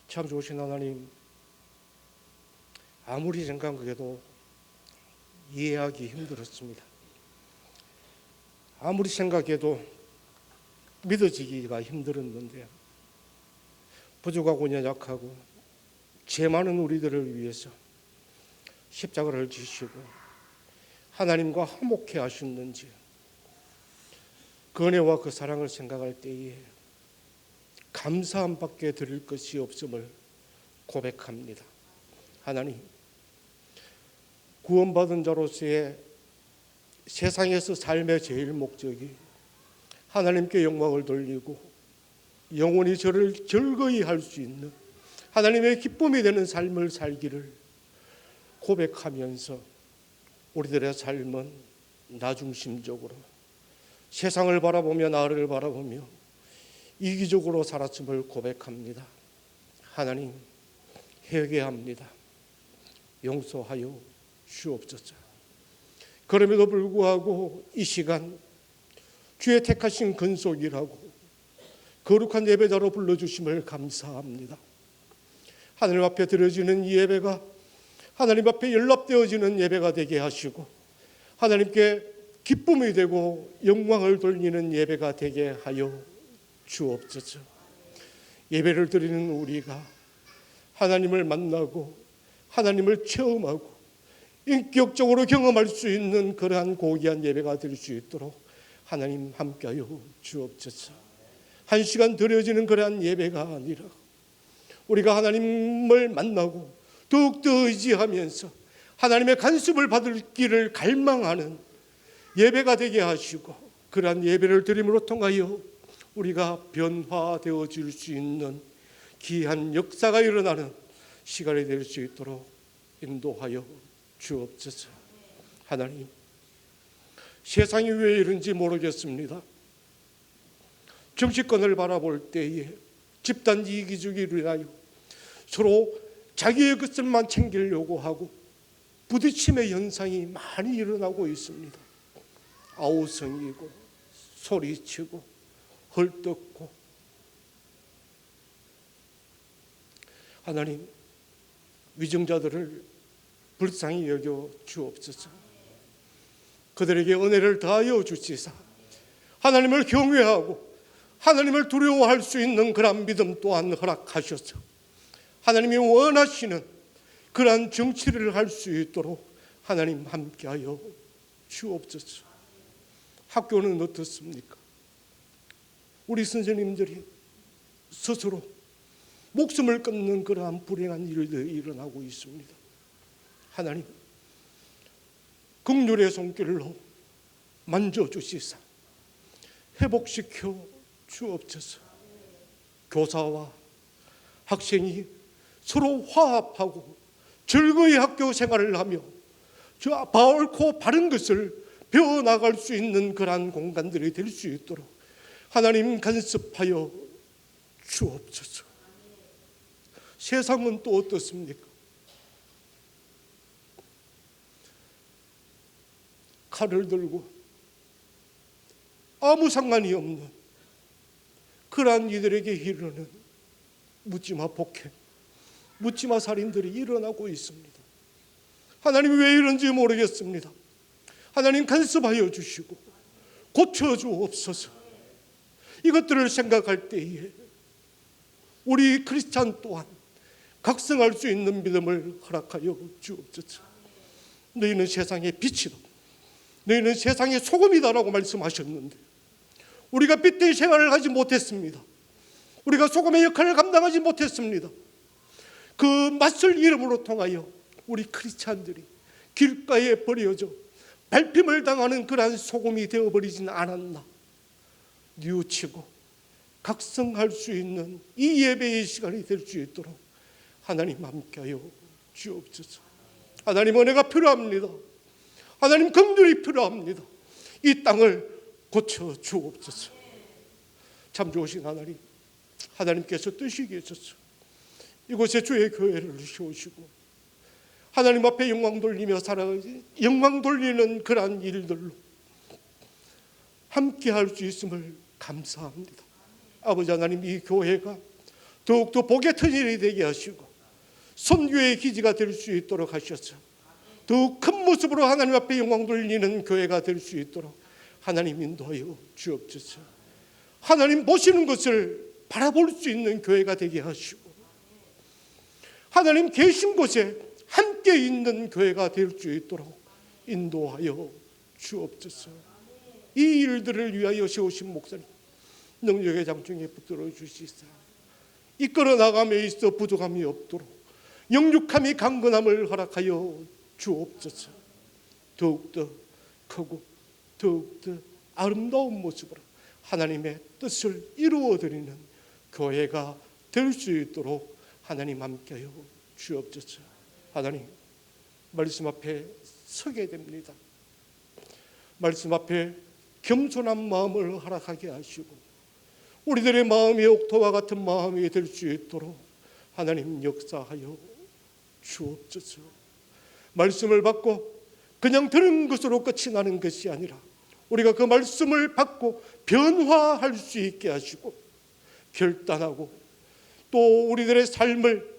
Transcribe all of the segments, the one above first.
참 좋으신 하나님, 아무리 생각해도 이해하기 힘들었습니다. 아무리 생각해도 믿어지기가 힘들었는데, 부족하고 연약하고 죄 많은 우리들을 위해서 십자가를 지시고 하나님과 화목해 하셨는지, 그 은혜와 그 사랑을 생각할 때에 감사함밖에 드릴 것이 없음을 고백합니다. 하나님, 구원받은 자로서의 세상에서 삶의 제일 목적이 하나님께 영광을 돌리고 영원히 저를 즐거이 할 수 있는 하나님의 기쁨이 되는 삶을 살기를 고백하면서 우리들의 삶은 나 중심적으로 세상을 바라보며 나를 바라보며 이기적으로 살았음을 고백합니다. 하나님, 회개합니다. 용서하여 주옵소서. 그럼에도 불구하고 이 시간 주의 택하신 근속이라고 거룩한 예배자로 불러주심을 감사합니다. 하나님 앞에 드려지는 이 예배가 하나님 앞에 연락되어지는 예배가 되게 하시고 하나님께 기쁨이 되고 영광을 돌리는 예배가 되게 하여 주옵소서. 예배를 드리는 우리가 하나님을 만나고 하나님을 체험하고 인격적으로 경험할 수 있는 그러한 고귀한 예배가 될 수 있도록 하나님 함께하여 주옵소서. 한 시간 드려지는 그러한 예배가 아니라 우리가 하나님을 만나고 더욱더 의지하면서 하나님의 간섭을 받을 길을 갈망하는 예배가 되게 하시고, 그러한 예배를 드림으로 통하여 우리가 변화되어질 수 있는 귀한 역사가 일어나는 시간이 될 수 있도록 인도하여 주옵소서. 하나님, 세상이 왜 이런지 모르겠습니다. 정치권을 바라볼 때에 집단 이기주의로 인하여 서로 자기의 것을만 챙기려고 하고 부딪힘의 현상이 많이 일어나고 있습니다. 아우성이고 소리치고 헐뜯고, 하나님, 위정자들을 불쌍히 여겨 주옵소서. 그들에게 은혜를 다하여 주시사 하나님을 경외하고 하나님을 두려워할 수 있는 그런 믿음 또한 허락하셔서 하나님이 원하시는 그러한 정치를 할 수 있도록 하나님 함께하여 주옵소서. 학교는 어떻습니까? 우리 선생님들이 스스로 목숨을 끊는 그러한 불행한 일들이 일어나고 있습니다. 하나님, 긍휼의 손길로 만져주시사 회복시켜 주옵소서. 교사와 학생이 서로 화합하고 즐거이 학교 생활을 하며 저 옳고 바른 것을 배워나갈 수 있는 그러한 공간들이 될 수 있도록 하나님 간섭하여 주옵소서. 세상은 또 어떻습니까? 칼을 들고 아무 상관이 없는 그러한 이들에게 이르는 묻지마 폭행, 묻지마 살인들이 일어나고 있습니다. 하나님이 왜 이런지 모르겠습니다. 하나님 간섭하여 주시고 고쳐주옵소서. 이것들을 생각할 때에 우리 크리스찬 또한 각성할 수 있는 믿음을 허락하여 주옵소서. 너희는 세상의 빛이다, 너희는 세상의 소금이다라고 말씀하셨는데 우리가 빛된 생활을 하지 못했습니다. 우리가 소금의 역할을 감당하지 못했습니다. 그 맛을 이름으로 통하여 우리 크리스찬들이 길가에 버려져 밟힘을 당하는 그러한 소금이 되어버리진 않았나. 뉘우치고 각성할 수 있는 이 예배의 시간이 될 수 있도록 하나님 함께하여 주옵소서. 하나님, 은혜가 필요합니다. 하나님, 긍휼이 필요합니다. 이 땅을 고쳐 주옵소서. 참 좋으신 하나님, 하나님께서 뜻이 계셔서 이곳에 주의 교회를 세우시고 하나님 앞에 영광 돌리며 살아가지, 영광 돌리는 그러한 일들로 함께 할 수 있음을 감사합니다. 아버지 하나님, 이 교회가 더욱더 복의 터널이 되게 하시고 선교의 기지가 될 수 있도록 하셔서 더욱 큰 모습으로 하나님 앞에 영광 돌리는 교회가 될 수 있도록 하나님 인도하여 주옵소서. 하나님 보시는 것을 바라볼 수 있는 교회가 되게 하시고 하나님 계신 곳에 함께 있는 교회가 될 수 있도록 인도하여 주옵소서. 이 일들을 위하여 세우신 목사님 능력의 장중에 붙들어 주시사 이끌어 나감에 있어 부족함이 없도록 영육함이 강건함을 허락하여 주옵소서. 더욱더 크고 더욱더 아름다운 모습으로 하나님의 뜻을 이루어드리는 교회가 될 수 있도록 하나님 함께하여 주옵소서. 하나님 말씀 앞에 서게 됩니다. 말씀 앞에 겸손한 마음을 허락하게 하시고 우리들의 마음이 옥토와 같은 마음이 될 수 있도록 하나님 역사하여 주옵소서. 말씀을 받고 그냥 들은 것으로 끝이 나는 것이 아니라 우리가 그 말씀을 받고 변화할 수 있게 하시고 결단하고 또 우리들의 삶을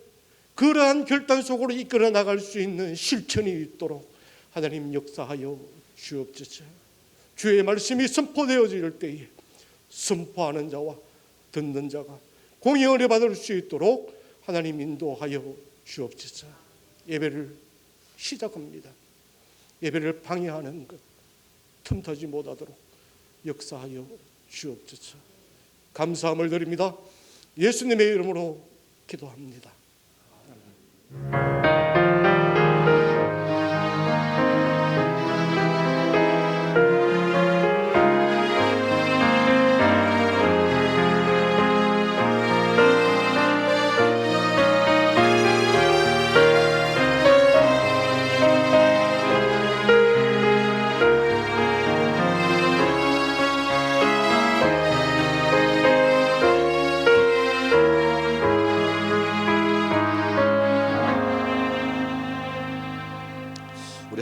그러한 결단 속으로 이끌어 나갈 수 있는 실천이 있도록 하나님 역사하여 주옵소서. 주의 말씀이 선포되어질 때에 선포하는 자와 듣는 자가 공의 은혜 받을 수 있도록 하나님 인도하여 주옵소서. 예배를 시작합니다. 예배를 방해하는 것 틈타지 못하도록 역사하여 주옵소서. 감사함을 드립니다. 예수님의 이름으로 기도합니다.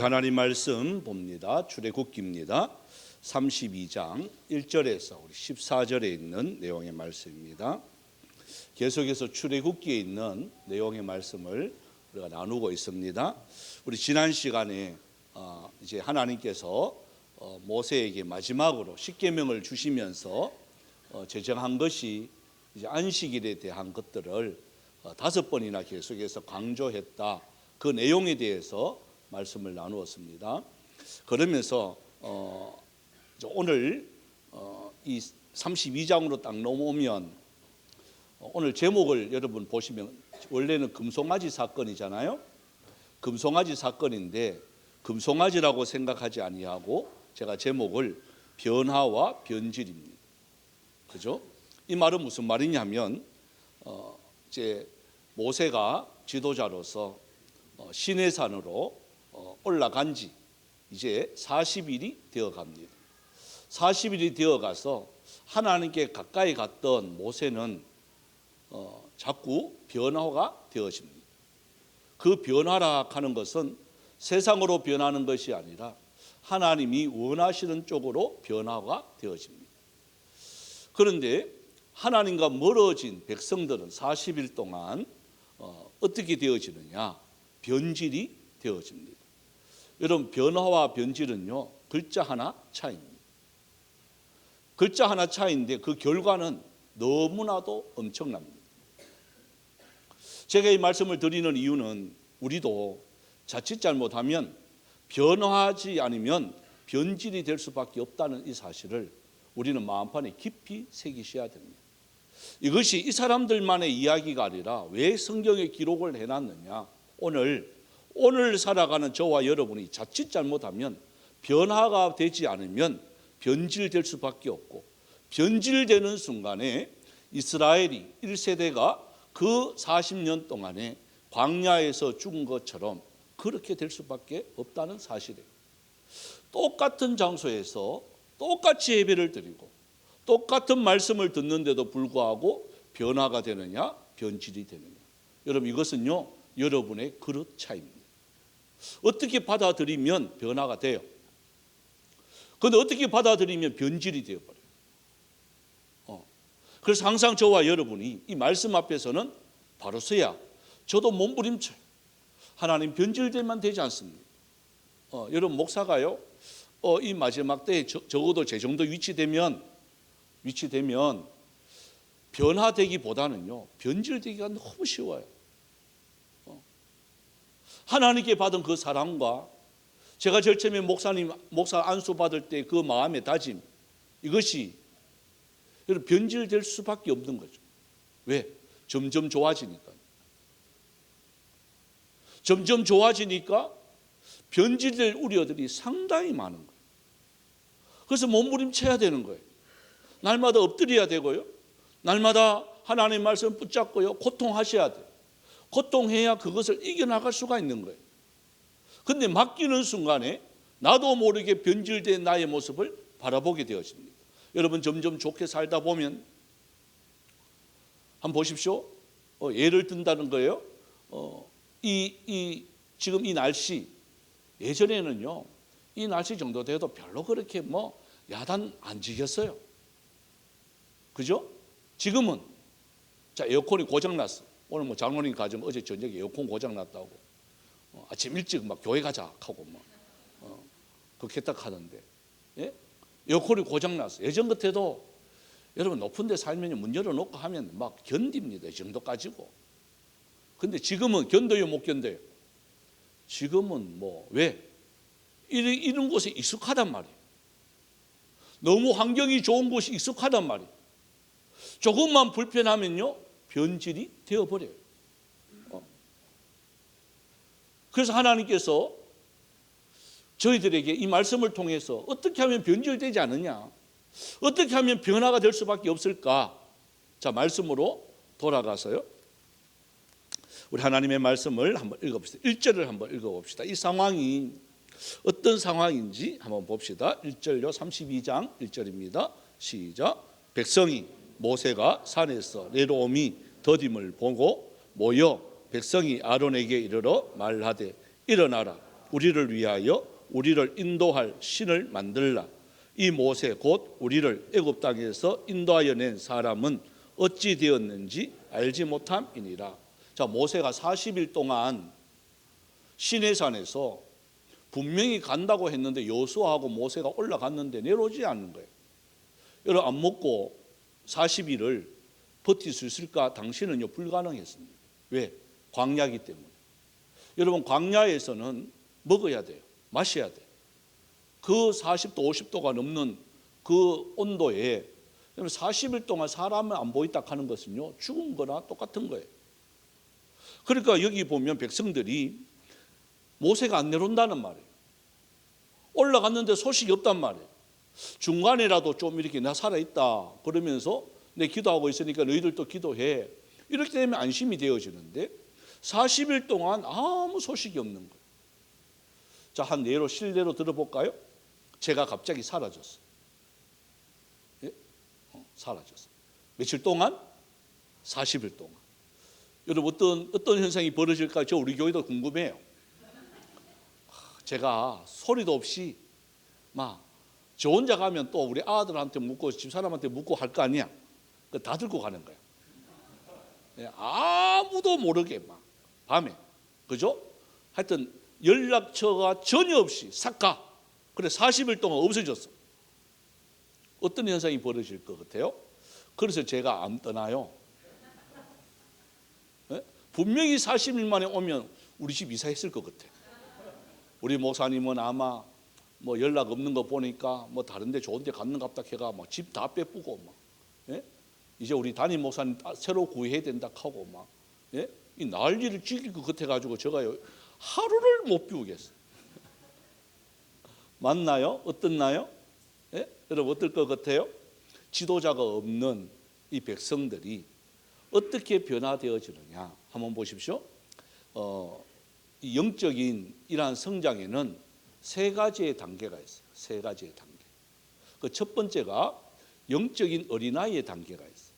하나님 말씀 봅니다. 출애굽기입니다. 32장 1절에서 우리 14절에 있는 내용의 말씀입니다. 계속해서 출애굽기에 있는 내용의 말씀을 우리가 나누고 있습니다. 우리 지난 시간에 이제 하나님께서 모세에게 마지막으로 십계명을 주시면서 제정한 것이 이제 안식일에 대한 것들을 5번이나 계속해서 강조했다. 그 내용에 대해서 말씀을 나누었습니다. 그러면서 오늘 이 32장으로 딱 넘어오면 오늘 제목을 여러분 보시면 원래는 금송아지 사건이잖아요. 금송아지 사건인데 금송아지라고 생각하지 아니하고 제가 제목을 변화와 변질입니다. 그죠? 이 말은 무슨 말이냐면 이제 모세가 지도자로서 시내산으로 올라간 지 이제 40일이 되어 갑니다. 40일이 되어 가서 하나님께 가까이 갔던 모세는 자꾸 변화가 되어집니다. 그 변화라 하는 것은 세상으로 변하는 것이 아니라 하나님이 원하시는 쪽으로 변화가 되어집니다. 그런데 하나님과 멀어진 백성들은 40일 동안 어떻게 되어지느냐? 변질이 되어집니다. 여러분, 변화와 변질은요, 글자 하나 차이입니다. 글자 하나 차이인데 그 결과는 너무나도 엄청납니다. 제가 이 말씀을 드리는 이유는 우리도 자칫 잘못하면 변화하지 않으면 변질이 될 수밖에 없다는 이 사실을 우리는 마음판에 깊이 새기셔야 됩니다. 이것이 이 사람들만의 이야기가 아니라 왜 성경에 기록을 해놨느냐? 오늘 살아가는 저와 여러분이 자칫 잘못하면 변화가 되지 않으면 변질될 수밖에 없고, 변질되는 순간에 이스라엘이 1세대가 그 40년 동안에 광야에서 죽은 것처럼 그렇게 될 수밖에 없다는 사실이에요. 똑같은 장소에서 똑같이 예배를 드리고 똑같은 말씀을 듣는데도 불구하고 변화가 되느냐, 변질이 되느냐. 여러분, 이것은요, 여러분의 그릇 차이입니다. 어떻게 받아들이면 변화가 돼요. 그런데 어떻게 받아들이면 변질이 되어버려요. 그래서 항상 저와 여러분이 이 말씀 앞에서는 바로 서야 저도 몸부림쳐요. 하나님 변질되면 되지 않습니까? 여러분 목사가요, 이 마지막 때에 적어도 제 정도 위치되면 변화되기보다는요, 변질되기가 너무 쉬워요. 하나님께 받은 그 사랑과 제가 제일 처음에 목사 안수 받을 때 그 마음의 다짐, 이것이 여러분 변질될 수밖에 없는 거죠. 왜? 점점 좋아지니까. 점점 좋아지니까 변질될 우려들이 상당히 많은 거예요. 그래서 몸부림쳐야 되는 거예요. 날마다 엎드려야 되고요. 날마다 하나님의 말씀을 붙잡고요. 고통하셔야 돼요. 고통해야 그것을 이겨나갈 수가 있는 거예요. 근데 맡기는 순간에 나도 모르게 변질된 나의 모습을 바라보게 되어집니다. 여러분 점점 좋게 살다 보면 한번 보십시오. 예를 든다는 거예요. 지금 이 날씨, 예전에는요, 이 날씨 정도 돼도 별로 그렇게 야단 안 지겠어요. 그죠? 지금은 자, 에어컨이 고장 났어. 오늘 장로님 가정 어제 저녁에 에어컨 고장 났다고 아침 일찍 교회 가자 하고 그렇게 딱 하는데, 예? 에어컨이 고장 났어. 예전 같아도 여러분 높은 데 살면 문 열어놓고 하면 견딥니다. 이 정도까지고. 근데 지금은 견뎌요, 못 견뎌요? 지금은 왜? 이런 곳에 익숙하단 말이에요. 너무 환경이 좋은 곳이 익숙하단 말이에요. 조금만 불편하면요, 변질이 되어버려요. 그래서 하나님께서 저희들에게 이 말씀을 통해서 어떻게 하면 변질되지 않느냐, 어떻게 하면 변화가 될 수밖에 없을까? 자, 말씀으로 돌아가서요, 우리 하나님의 말씀을 한번 읽어봅시다. 1절을 한번 읽어봅시다. 이 상황이 어떤 상황인지 한번 봅시다. 1절요, 32장 1절입니다. 시작. 백성이 모세가 산에서 내려옴이 더딤을 보고 모여 백성이 아론에게 이르러 말하되 일어나라, 우리를 위하여 우리를 인도할 신을 만들라. 이 모세 곧 우리를 애굽 땅에서 인도하여 낸 사람은 어찌 되었는지 알지 못함이니라. 자, 모세가 40일 동안 시내산에서 분명히 간다고 했는데 여호수아하고 모세가 올라갔는데 내려오지 않는 거예요. 여러분 안 먹고 40일을 버틸 수 있을까? 당시는요 불가능했습니다. 왜? 광야이기 때문에. 여러분 광야에서는 먹어야 돼요. 마셔야 돼요. 그 40도 50도가 넘는 그 온도에 40일 동안 사람을 안 보인다 하는 것은요 죽은 거나 똑같은 거예요. 그러니까 여기 보면 백성들이 모세가 안 내려온다는 말이에요. 올라갔는데 소식이 없단 말이에요. 중간에라도 좀 이렇게 나 살아있다 그러면서 내 기도하고 있으니까 너희들도 기도해, 이렇게 되면 안심이 되어지는데 40일 동안 아무 소식이 없는 거예요. 자, 한 예로 실례로 들어볼까요? 제가 갑자기 사라졌어요. 예? 사라졌어요. 며칠 동안? 40일 동안. 여러분 어떤 현상이 벌어질까? 저 우리 교회도 궁금해요. 제가 소리도 없이 저 혼자 가면 또 우리 아들한테 묻고 집사람한테 묻고 할 거 아니야. 다 들고 가는 거야. 아무도 모르게 밤에, 그죠? 하여튼 연락처가 전혀 없이 싹 가. 그래 40일 동안 없어졌어. 어떤 현상이 벌어질 것 같아요? 그래서 제가 안 떠나요. 분명히 40일 만에 오면 우리 집 이사했을 것 같아. 우리 목사님은 아마 연락 없는 거 보니까 다른 데 좋은 데 갔는갑다 해가 집 다 빼쁘고 이제 우리 담임 목사님 새로 구해야 된다 하고 이 난리를 즐길 것 같아 가지고 제가 하루를 못 비우겠어요. 맞나요? 어떻나요? 여러분 어떨 것 같아요? 지도자가 없는 이 백성들이 어떻게 변화되어지느냐 한번 보십시오. 이 영적인 이러한 성장에는 세 가지의 단계가 있어요. 세 가지의 단계. 그 첫 번째가 영적인 어린아이의 단계가 있어요.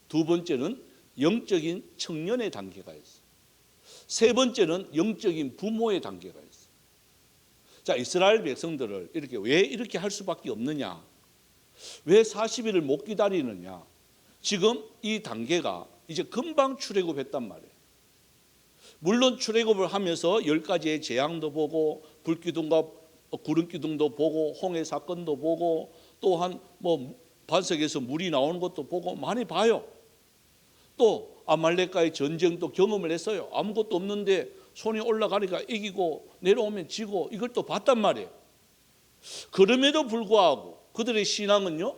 두 번째는 영적인 청년의 단계가 있어요. 세 번째는 영적인 부모의 단계가 있어요. 자, 이스라엘 백성들을 왜 이렇게 할 수밖에 없느냐? 왜 40일을 못 기다리느냐? 지금 이 단계가 이제 금방 출애굽했단 말이에요. 물론 출애굽을 하면서 10가지의 재앙도 보고 불기둥과 구름기둥도 보고 홍해 사건도 보고 또한 뭐 반석에서 물이 나오는 것도 보고 많이 봐요. 또 아말렉과의 전쟁도 경험을 했어요. 아무것도 없는데 손이 올라가니까 이기고 내려오면 지고 이걸 또 봤단 말이에요. 그럼에도 불구하고 그들의 신앙은요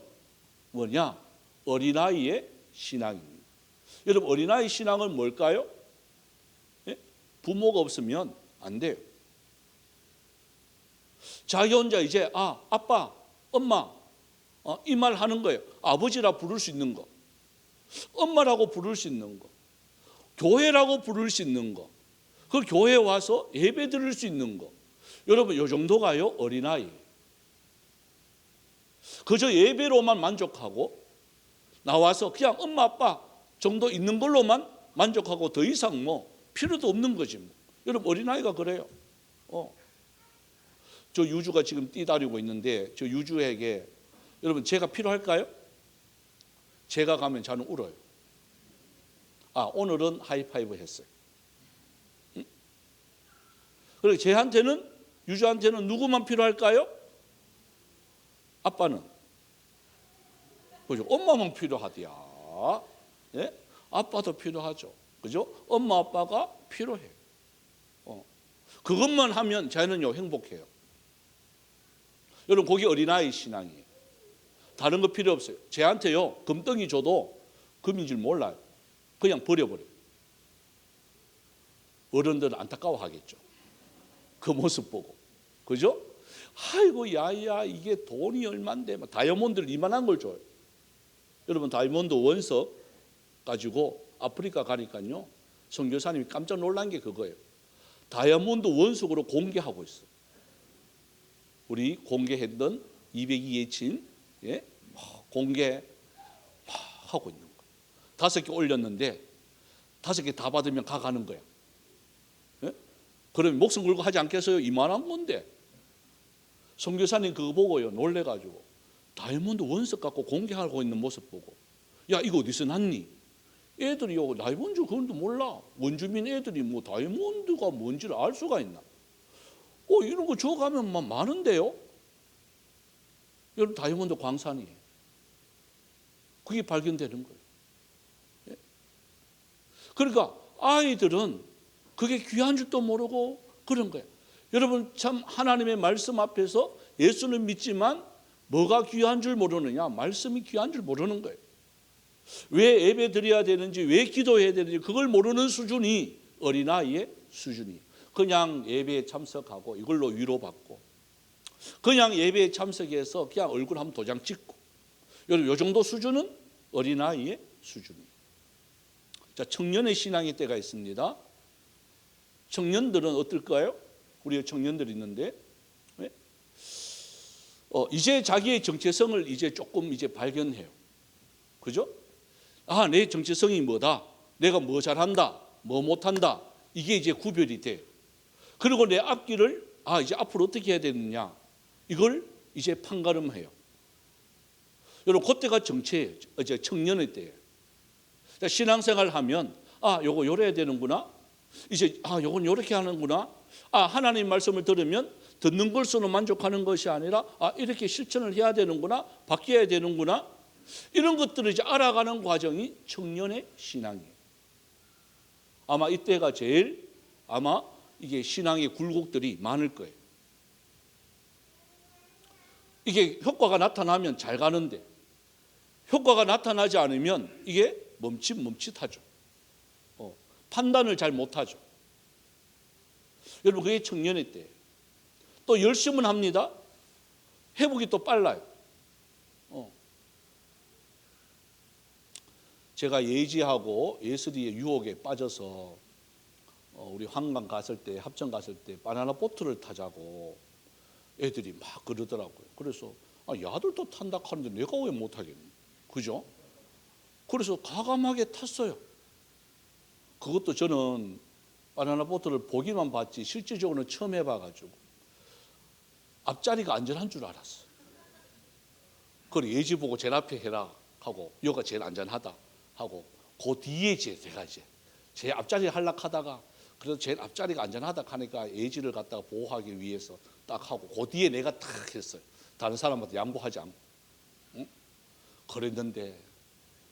뭐냐? 어린아이의 신앙입니다. 여러분 어린아이 신앙은 뭘까요? 예? 부모가 없으면 안 돼요. 자기 혼자 이제 아빠, 엄마 이 말 하는 거예요. 아버지라 부를 수 있는 거, 엄마라고 부를 수 있는 거, 교회라고 부를 수 있는 거, 그 교회에 와서 예배 드릴 수 있는 거. 여러분 이 정도가요 어린아이. 그저 예배로만 만족하고 나와서 그냥 엄마 아빠 정도 있는 걸로만 만족하고 더 이상 뭐 필요도 없는 거지 뭐. 여러분 어린아이가 그래요. 저 유주가 지금 뛰다니고 있는데 저 유주에게 여러분 제가 필요할까요? 제가 가면 저는 울어요. 오늘은 하이파이브 했어요. 그리고 쟤한테는 유주한테는 누구만 필요할까요? 아빠는 그죠? 엄마만 필요하디야. 예? 아빠도 필요하죠. 그죠? 엄마 아빠가 필요해요. 그것만 하면 저는요 행복해요. 여러분 거기 어린아이 신앙이에요. 다른 거 필요 없어요. 쟤한테요 금덩이 줘도 금인 줄 몰라요. 그냥 버려버려요. 어른들은 안타까워하겠죠. 그 모습 보고. 그죠? 아이고 야야 이게 돈이 얼만데 다이아몬드를 이만한 걸 줘요. 여러분 다이아몬드 원석 가지고 아프리카 가니까요 선교사님이 깜짝 놀란 게 그거예요. 다이아몬드 원석으로 공개하고 있어요. 우리 공개했던 202예친 공개 하고 있는 거예요. 5개 올렸는데 5개 다 받으면 가가는 거야. 예? 그러면 목숨 걸고 하지 않겠어요? 이만한 건데. 선교사님 그거 보고요 놀래가지고 다이아몬드 원석 갖고 공개하고 있는 모습 보고 야 이거 어디서 났니? 애들이 다이아몬드 그건도 몰라. 원주민 애들이 뭐 다이아몬드가 뭔지를 알 수가 있나? 이런 거 줘가면 많은데요. 여러분 다이아몬드 광산이에요. 그게 발견되는 거예요. 예? 그러니까 아이들은 그게 귀한 줄도 모르고 그런 거예요. 여러분 참 하나님의 말씀 앞에서 예수는 믿지만 뭐가 귀한 줄 모르느냐? 말씀이 귀한 줄 모르는 거예요. 왜 예배 드려야 되는지, 왜 기도해야 되는지 그걸 모르는 수준이 어린아이의 수준이에요. 그냥 예배에 참석하고 이걸로 위로받고 그냥 예배에 참석해서 그냥 얼굴 한번 도장 찍고 여러분 이 정도 수준은 어린아이의 수준이에요. 자, 청년의 신앙의 때가 있습니다. 청년들은 어떨까요? 우리 청년들이 있는데 이제 자기의 정체성을 이제 조금 이제 발견해요. 그죠? 내 정체성이 뭐다. 내가 뭐 잘한다. 뭐 못한다. 이게 이제 구별이 돼요. 그리고 내 앞길을 이제 앞으로 어떻게 해야 되느냐. 이걸 이제 판가름해요. 여러분 그때가 정체예요. 이제 청년의 때예요. 신앙생활 하면 요거 요래야 되는구나. 이제 요건 요렇게 하는구나. 하나님 말씀을 들으면 듣는 것으로 만족하는 것이 아니라 이렇게 실천을 해야 되는구나. 바뀌어야 되는구나. 이런 것들을 이제 알아가는 과정이 청년의 신앙이에요. 아마 이때가 제일 이게 신앙의 굴곡들이 많을 거예요. 이게 효과가 나타나면 잘 가는데 효과가 나타나지 않으면 이게 멈칫하죠. 판단을 잘 못하죠. 여러분 그게 청년의 때예요. 또 열심은 합니다. 회복이 또 빨라요. 제가 예지하고 예슬이의 유혹에 빠져서 우리 한강 갔을 때 합천 갔을 때 바나나 보트를 타자고 애들이 막 그러더라고요. 그래서 야들도 탄다 하는데 내가 왜 못하겠니? 그죠? 그래서 과감하게 탔어요. 그것도 저는 바나나 보트를 보기만 봤지 실질적으로는 처음 해봐가지고 앞자리가 안전한 줄 알았어요. 그걸 예지 보고 제일 앞에 해라 하고 여기가 제일 안전하다 하고 그 뒤에 제가 이제 제 앞자리에 하락하다가 그래도 제일 앞자리가 안전하다 하니까 예지를 갖다가 보호하기 위해서 딱 하고 그 뒤에 내가 딱 했어요. 다른 사람한테 양보하지 않고. 응? 그랬는데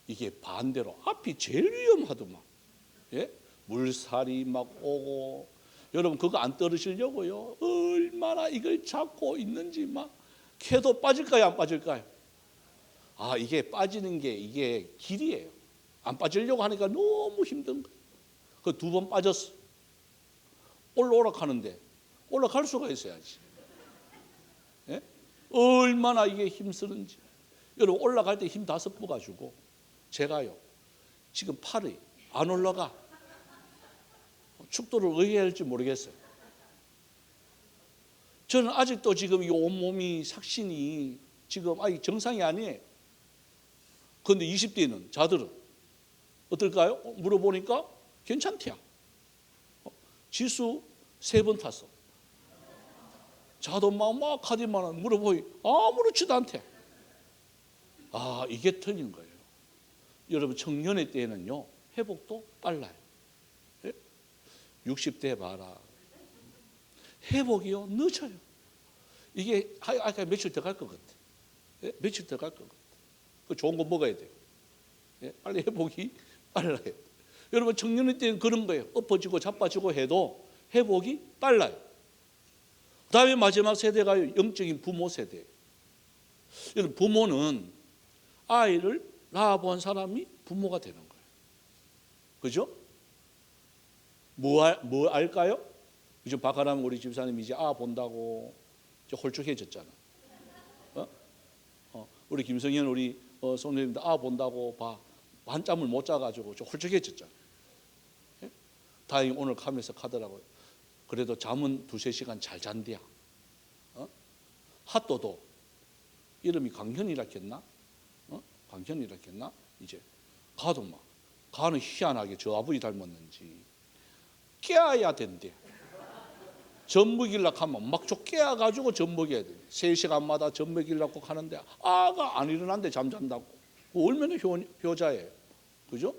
이게 반대로 앞이 제일 위험하더만. 예? 물살이 막 오고 여러분 그거 안 떨어지려고요. 얼마나 이걸 잡고 있는지 막 캐도 빠질까요 안 빠질까요? 아 이게 빠지는 게 이게 길이에요. 안 빠지려고 하니까 너무 힘든 거예요. 그 2번 빠졌어. 올라가는데 올라갈 수가 있어야지. 예? 얼마나 이게 힘쓰는지. 여러분 올라갈 때 힘 5번 가지고 제가요 지금 팔이 안 올라가. 축도를 어떻게 해야 할지 모르겠어요. 저는 아직도 지금 이 온몸이 삭신이 지금 아직 정상이 아니에요. 그런데 20대는 자들은 어떨까요? 물어보니까 괜찮대요. 지수 3번 탔어. 자도 막 하더만 물어보니 아무렇지도 않대. 아 이게 틀린 거예요. 여러분 청년의 때는요 회복도 빨라요. 60대 봐라. 회복이요 늦어요. 이게 아까 며칠 더 갈 것 같아. 예? 며칠 더 갈 것 같아. 그 좋은 거 먹어야 돼요. 예? 빨리 회복이 빨라요. 여러분 청년의 때는 그런 거예요. 엎어지고 자빠지고 해도 회복이 빨라요. 그다음에 마지막 세대가 영적인 부모 세대. 여러분 부모는 아이를 낳아본 사람이 부모가 되는 거예요. 그죠? 뭐 알까요? 이제 박하람 우리 집사님 이제 본다고 이제 홀쭉해졌잖아. 우리 김성현 우리 성도님도 본다고 한잠을 못 자가지고 좀 홀쭉해졌잖아. 예? 다행히 오늘 가면서 가더라고요. 그래도 잠은 2-3시간 잘 잔대야. 핫도도 이름이 강현이라 했나? 강현이라 했나? 이제 가도 막 가는 희한하게 저 아버지 닮았는지 깨어야 된대. 젖 먹이려고 하면 막 좀 깨어가지고 젖 먹여야 돼. 3시간마다 젖 먹이려고 하는데 아가 안 일어난대 잠잔다고. 얼마나 효자예요. 그죠?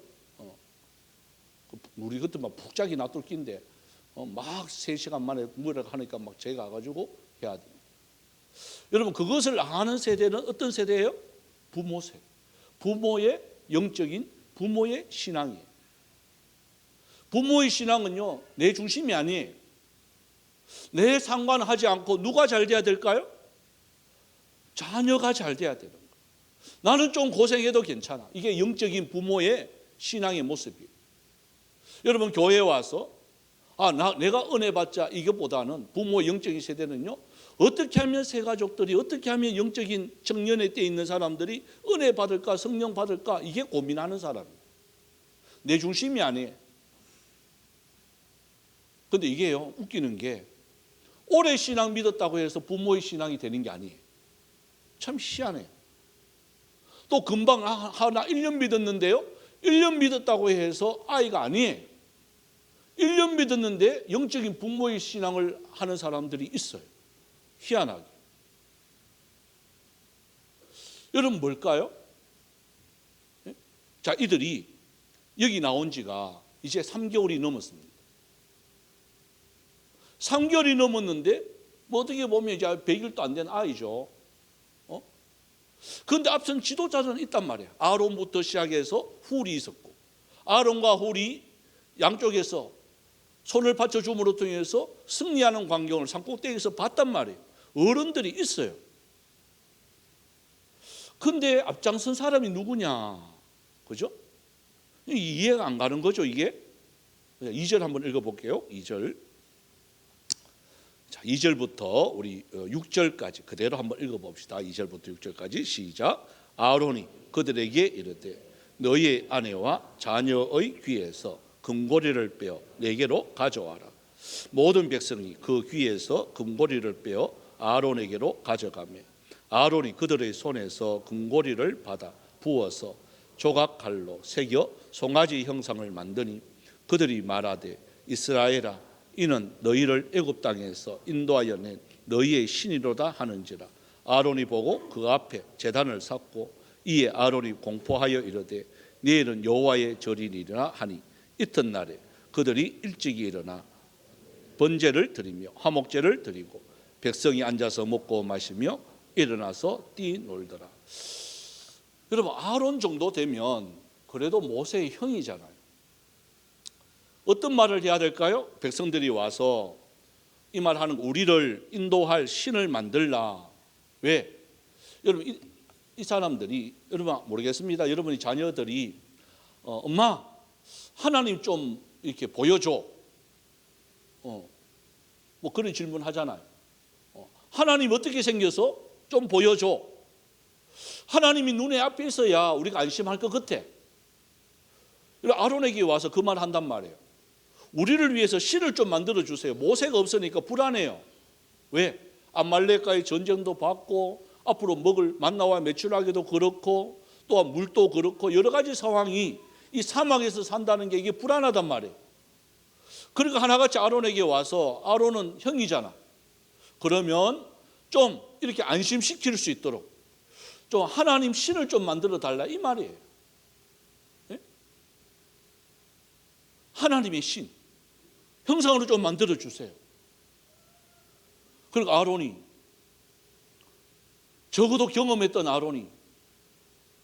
우리 그때 막 푹자기 놔둘 낀데 막 3시간 만에 뭐라 하니까 막 제가 가가지고 해야 돼. 여러분 그것을 아는 세대는 어떤 세대예요? 부모 세대. 부모의 영적인 부모의 신앙이에요. 부모의 신앙은요 내 중심이 아니에요. 내 상관하지 않고 누가 잘 돼야 될까요? 자녀가 잘 돼야 되는 거예요. 나는 좀 고생해도 괜찮아. 이게 영적인 부모의 신앙의 모습이에요. 여러분 교회에 와서 내가 은혜 받자 이것보다는 부모의 영적인 세대는요 어떻게 하면 새 가족들이 어떻게 하면 영적인 청년의 때 있는 사람들이 은혜 받을까 성령 받을까 이게 고민하는 사람이에요. 내 중심이 아니에요. 근데 이게요 웃기는 게 오래 신앙 믿었다고 해서 부모의 신앙이 되는 게 아니에요. 참 희한해요. 또 금방 나 1년 믿었는데요 1년 믿었다고 해서 아이가 아니에요. 1년 믿었는데 영적인 부모의 신앙을 하는 사람들이 있어요. 희한하게. 여러분 뭘까요? 자, 이들이 여기 나온 지가 이제 3개월이 넘었습니다. 3개월이 넘었는데 뭐 어떻게 보면 이제 100일도 안 된 아이죠. 그런데 앞선 지도자는 있단 말이에요. 아론부터 시작해서 훌이 있었고 아론과 훌이 양쪽에서 손을 받쳐줌으로 통해서 승리하는 광경을 산꼭대기에서 봤단 말이에요. 어른들이 있어요. 근데 앞장선 사람이 누구냐? 그죠? 이해가 안 가는 거죠, 이게? 2절 한번 읽어볼게요. 2절. 자, 2절부터 우리 6절까지 그대로 한번 읽어봅시다. 2절부터 6절까지 시작. 아론이 그들에게 이르되 너희의 아내와 자녀의 귀에서 금고리를 빼어 내게로 가져와라. 모든 백성이 그 귀에서 금고리를 빼어 아론에게로 가져가며 아론이 그들의 손에서 금고리를 받아 부어서 조각칼로 새겨 송아지 형상을 만드니 그들이 말하되 이스라엘아 이는 너희를 애굽 땅에서 인도하여 낸 너희의 신이로다 하는지라. 아론이 보고 그 앞에 제단을 쌓고 이에 아론이 공포하여 이르되 내일은 여호와의 절이니라 하니 이튿날에 그들이 일찍이 일어나 번제를 드리며 화목제를 드리고 백성이 앉아서 먹고 마시며 일어나서 뛰놀더라. 여러분, 아론 정도 되면 그래도 모세의 형이잖아요. 어떤 말을 해야 될까요? 백성들이 와서 이 말하는 우리를 인도할 신을 만들라. 왜? 여러분, 이 사람들이, 여러분 모르겠습니다. 여러분의 자녀들이 엄마 하나님 좀 이렇게 보여줘. 뭐 그런 질문 하잖아요. 하나님 어떻게 생겨서 좀 보여줘. 하나님이 눈에 앞에 있어야 우리가 안심할 것 같아. 아론에게 와서 그 말 한단 말이에요. 우리를 위해서 신을 좀 만들어 주세요. 모세가 없으니까 불안해요. 왜? 아말렉과의 전쟁도 받고 앞으로 먹을 만나와 매출하기도 그렇고 또한 물도 그렇고 여러 가지 상황이 이 사막에서 산다는 게 이게 불안하단 말이에요. 그러니까 하나같이 아론에게 와서, 아론은 형이잖아. 그러면 좀 이렇게 안심시킬 수 있도록 좀 하나님 신을 좀 만들어 달라 이 말이에요. 네? 하나님의 신 형상으로 좀 만들어 주세요. 그리고 아론이, 적어도 경험했던 아론이,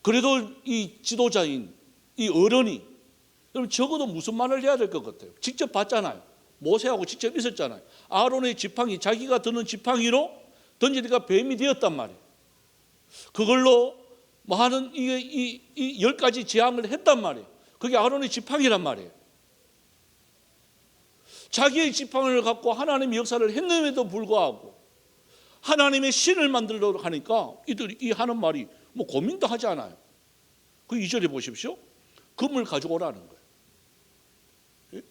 그래도 이 지도자인 이 어른이, 여러분 적어도 무슨 말을 해야 될 것 같아요? 직접 봤잖아요. 모세하고 직접 있었잖아요. 아론의 지팡이, 자기가 드는 지팡이로 던지니까 뱀이 되었단 말이에요. 그걸로 많은 이 10가지 재앙을 했단 말이에요. 그게 아론의 지팡이란 말이에요. 자기의 지팡이를 갖고 하나님의 역사를 했는데도 불구하고 하나님의 신을 만들려고 하니까 이들이 이 하는 말이 뭐 고민도 하지 않아요. 그 2절에 보십시오. 금을 가져오라는 거예요. 예?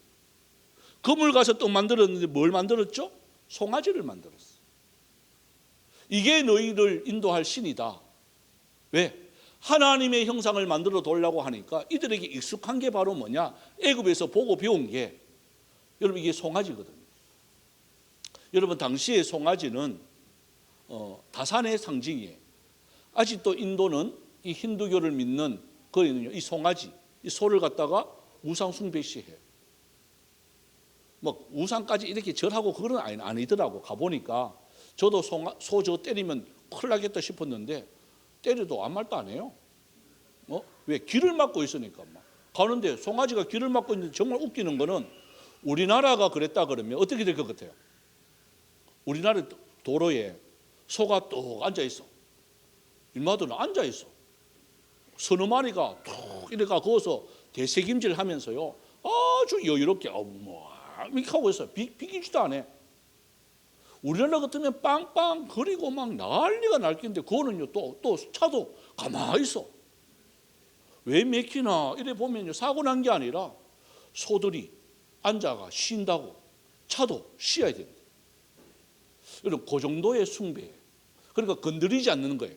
금을 가서 또 만들었는데 뭘 만들었죠? 송아지를 만들었어요. 이게 너희를 인도할 신이다. 왜? 하나님의 형상을 만들어 돌려고 하니까 이들에게 익숙한 게 바로 뭐냐? 애굽에서 보고 배운 게, 여러분 이게 송아지거든요. 여러분 당시의 송아지는 다산의 상징이에요. 아직도 인도는 이 힌두교를 믿는 거기는요, 이 송아지, 이 소를 갖다가 우상 숭배시해요. 뭐 우상까지 이렇게 절하고 그건 아니더라고. 가보니까 저도 소 저 때리면 큰일 나겠다 싶었는데 때려도 아무 말도 안 해요. 왜? 귀를 막고 있으니까. 막 가는데 송아지가 귀를 막고 있는데 정말 웃기는 거는, 우리나라가 그랬다 그러면 어떻게 될 것 같아요? 우리나라 도로에 소가 뚝 앉아 있어. 일마도는 앉아 있어. 서너 마리가 툭 이래가 거기서 대책임질 하면서요, 아주 여유롭게 이렇게 하고 있어요. 비키지도 않아. 우리나라 같으면 빵빵 거리고 막 난리가 날 텐데 그거는요 또 차도 가만히 있어. 왜 맥히나 이래 보면요, 사고 난 게 아니라 소들이 앉아가 쉰다고 차도 쉬어야 됩니다. 여러분 그 정도의 숭배예요. 그러니까 건드리지 않는 거예요.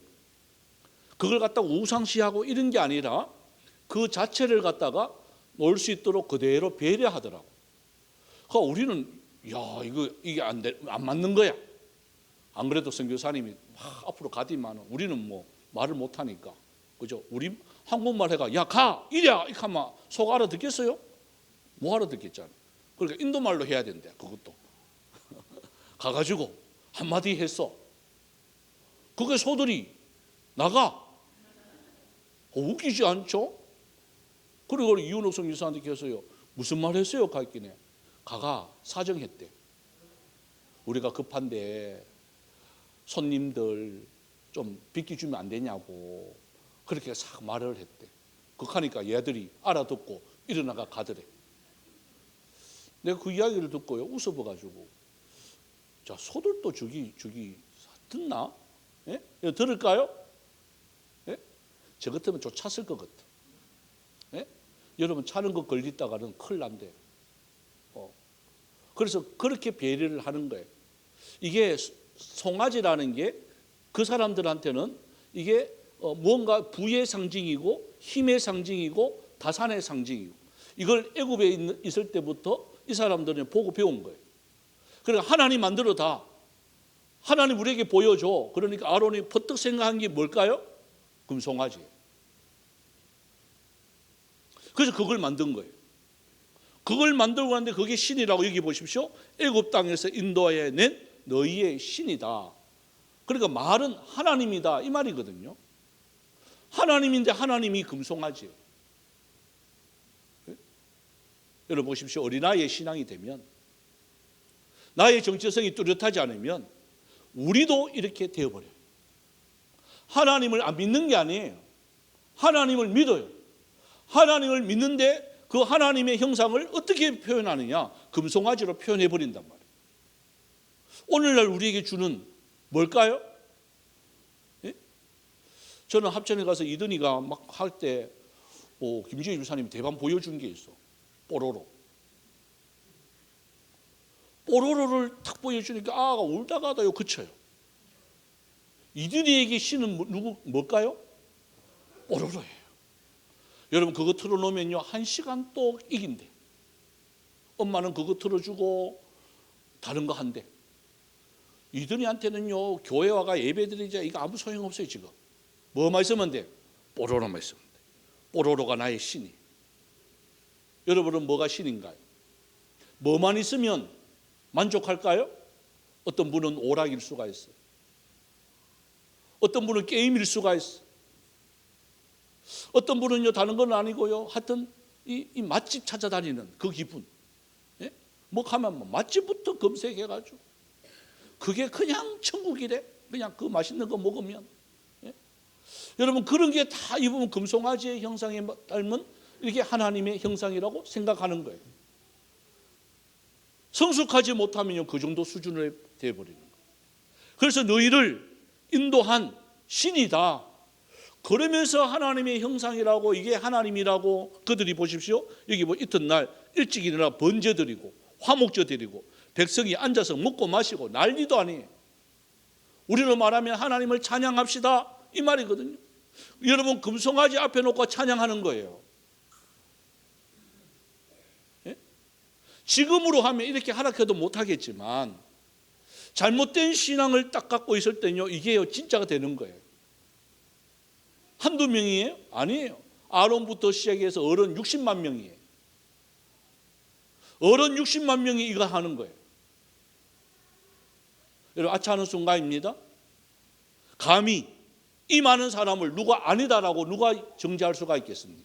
그걸 갖다가 우상시하고 이런 게 아니라 그 자체를 갖다가 놓을 수 있도록 그대로 배려하더라고. 그러니까 우리는 이게 안 맞는 거야. 안 그래도 선교사님이 앞으로 가디만 우리는 뭐 말을 못 하니까, 그죠? 우리 한국말 해가 야 가 이랴 이렇게 하면 속 알아듣겠어요? 못 알아듣겠잖아. 그러니까 인도말로 해야 된대. 그것도 가가지고 한마디 했어. 그게 소들이 나가. 웃기지 않죠? 그리고 이윤옥 선교사한테 계세요. 무슨 말 했어요? 가있기네. 가가 사정했대. 우리가 급한데 손님들 좀 비켜주면 안 되냐고 그렇게 싹 말을 했대. 그러니까 얘들이 알아듣고 일어나가 가더래. 내가 그 이야기를 듣고요 웃어봐가지고, 자 소들도 저기 듣나? 예? 들을까요? 예? 저 같으면 쫓았을 것 같아. 예? 여러분 차는 거 걸리다가는 큰일 난대요. 그래서 그렇게 배려를 하는 거예요. 이게 송아지라는 게 그 사람들한테는 이게 무언가 부의 상징이고 힘의 상징이고 다산의 상징이고, 이걸 애굽에 있을 때부터 이 사람들은 보고 배운 거예요. 그러니까 하나님 만들어 다, 하나님 우리에게 보여줘. 그러니까 아론이 퍼뜩 생각한 게 뭘까요? 금송아지. 그래서 그걸 만든 거예요. 그걸 만들고 왔는데 그게 신이라고. 여기 보십시오. 애굽 땅에서 인도하여 낸 너희의 신이다. 그러니까 말은 하나님이다 이 말이거든요. 하나님인데 하나님이 금송아지. 여러분 보십시오. 어린아이의 신앙이 되면, 나의 정체성이 뚜렷하지 않으면 우리도 이렇게 되어버려요. 하나님을 안 믿는 게 아니에요. 하나님을 믿어요. 하나님을 믿는데 그 하나님의 형상을 어떻게 표현하느냐? 금송아지로 표현해버린단 말이에요. 오늘날 우리에게 주는 뭘까요? 예? 저는 합천에 가서 이든이가 막 할 때 김지혜 집사님이 대반 보여준 게 있어. 뽀로로. 뽀로로를 탁 보여주니까 아가 울다가도 그쳐요. 이든이에게 신은 뭘까요? 뽀로로예요. 여러분 그거 틀어놓으면요 1시간 또 이긴대. 엄마는 그거 틀어주고 다른 거 한대. 이든이한테는요 교회 와가 예배드리자 이거 아무 소용없어요. 지금 뭐만 있으면 돼? 뽀로로만 있으면 돼. 뽀로로가 나의 신이. 여러분은 뭐가 신인가요? 뭐만 있으면 만족할까요? 어떤 분은 오락일 수가 있어요. 어떤 분은 게임일 수가 있어요. 어떤 분은요 다른 건 아니고요 하여튼 이 맛집 찾아다니는 그 기분. 예? 뭐 가면 맛집부터 검색해가지고 그게 그냥 천국이래. 그냥 그 맛있는 거 먹으면. 예? 여러분 그런 게 다 이 부분 금송아지의 형상에 닮은 이게 하나님의 형상이라고 생각하는 거예요. 성숙하지 못하면요 그 정도 수준을 되어버리는 거예요. 그래서 너희를 인도한 신이다. 그러면서 하나님의 형상이라고, 이게 하나님이라고 그들이 보십시오. 여기 뭐 이튿날 일찍 일어나 번제 드리고 화목제 드리고 백성이 앉아서 먹고 마시고 난리도 아니에요. 우리로 말하면 하나님을 찬양합시다 이 말이거든요. 여러분 금송아지 앞에 놓고 찬양하는 거예요. 예? 지금으로 하면 이렇게 하락해도 못하겠지만 잘못된 신앙을 딱 갖고 있을 때는요 이게요 진짜가 되는 거예요. 한두 명이에요? 아니에요. 아론부터 시작해서 어른 60만 명이에요. 어른 60만 명이 이거 하는 거예요. 여러분 아차하는 순간입니다. 감히 이 많은 사람을 누가 아니다라고 누가 정죄할 수가 있겠습니까?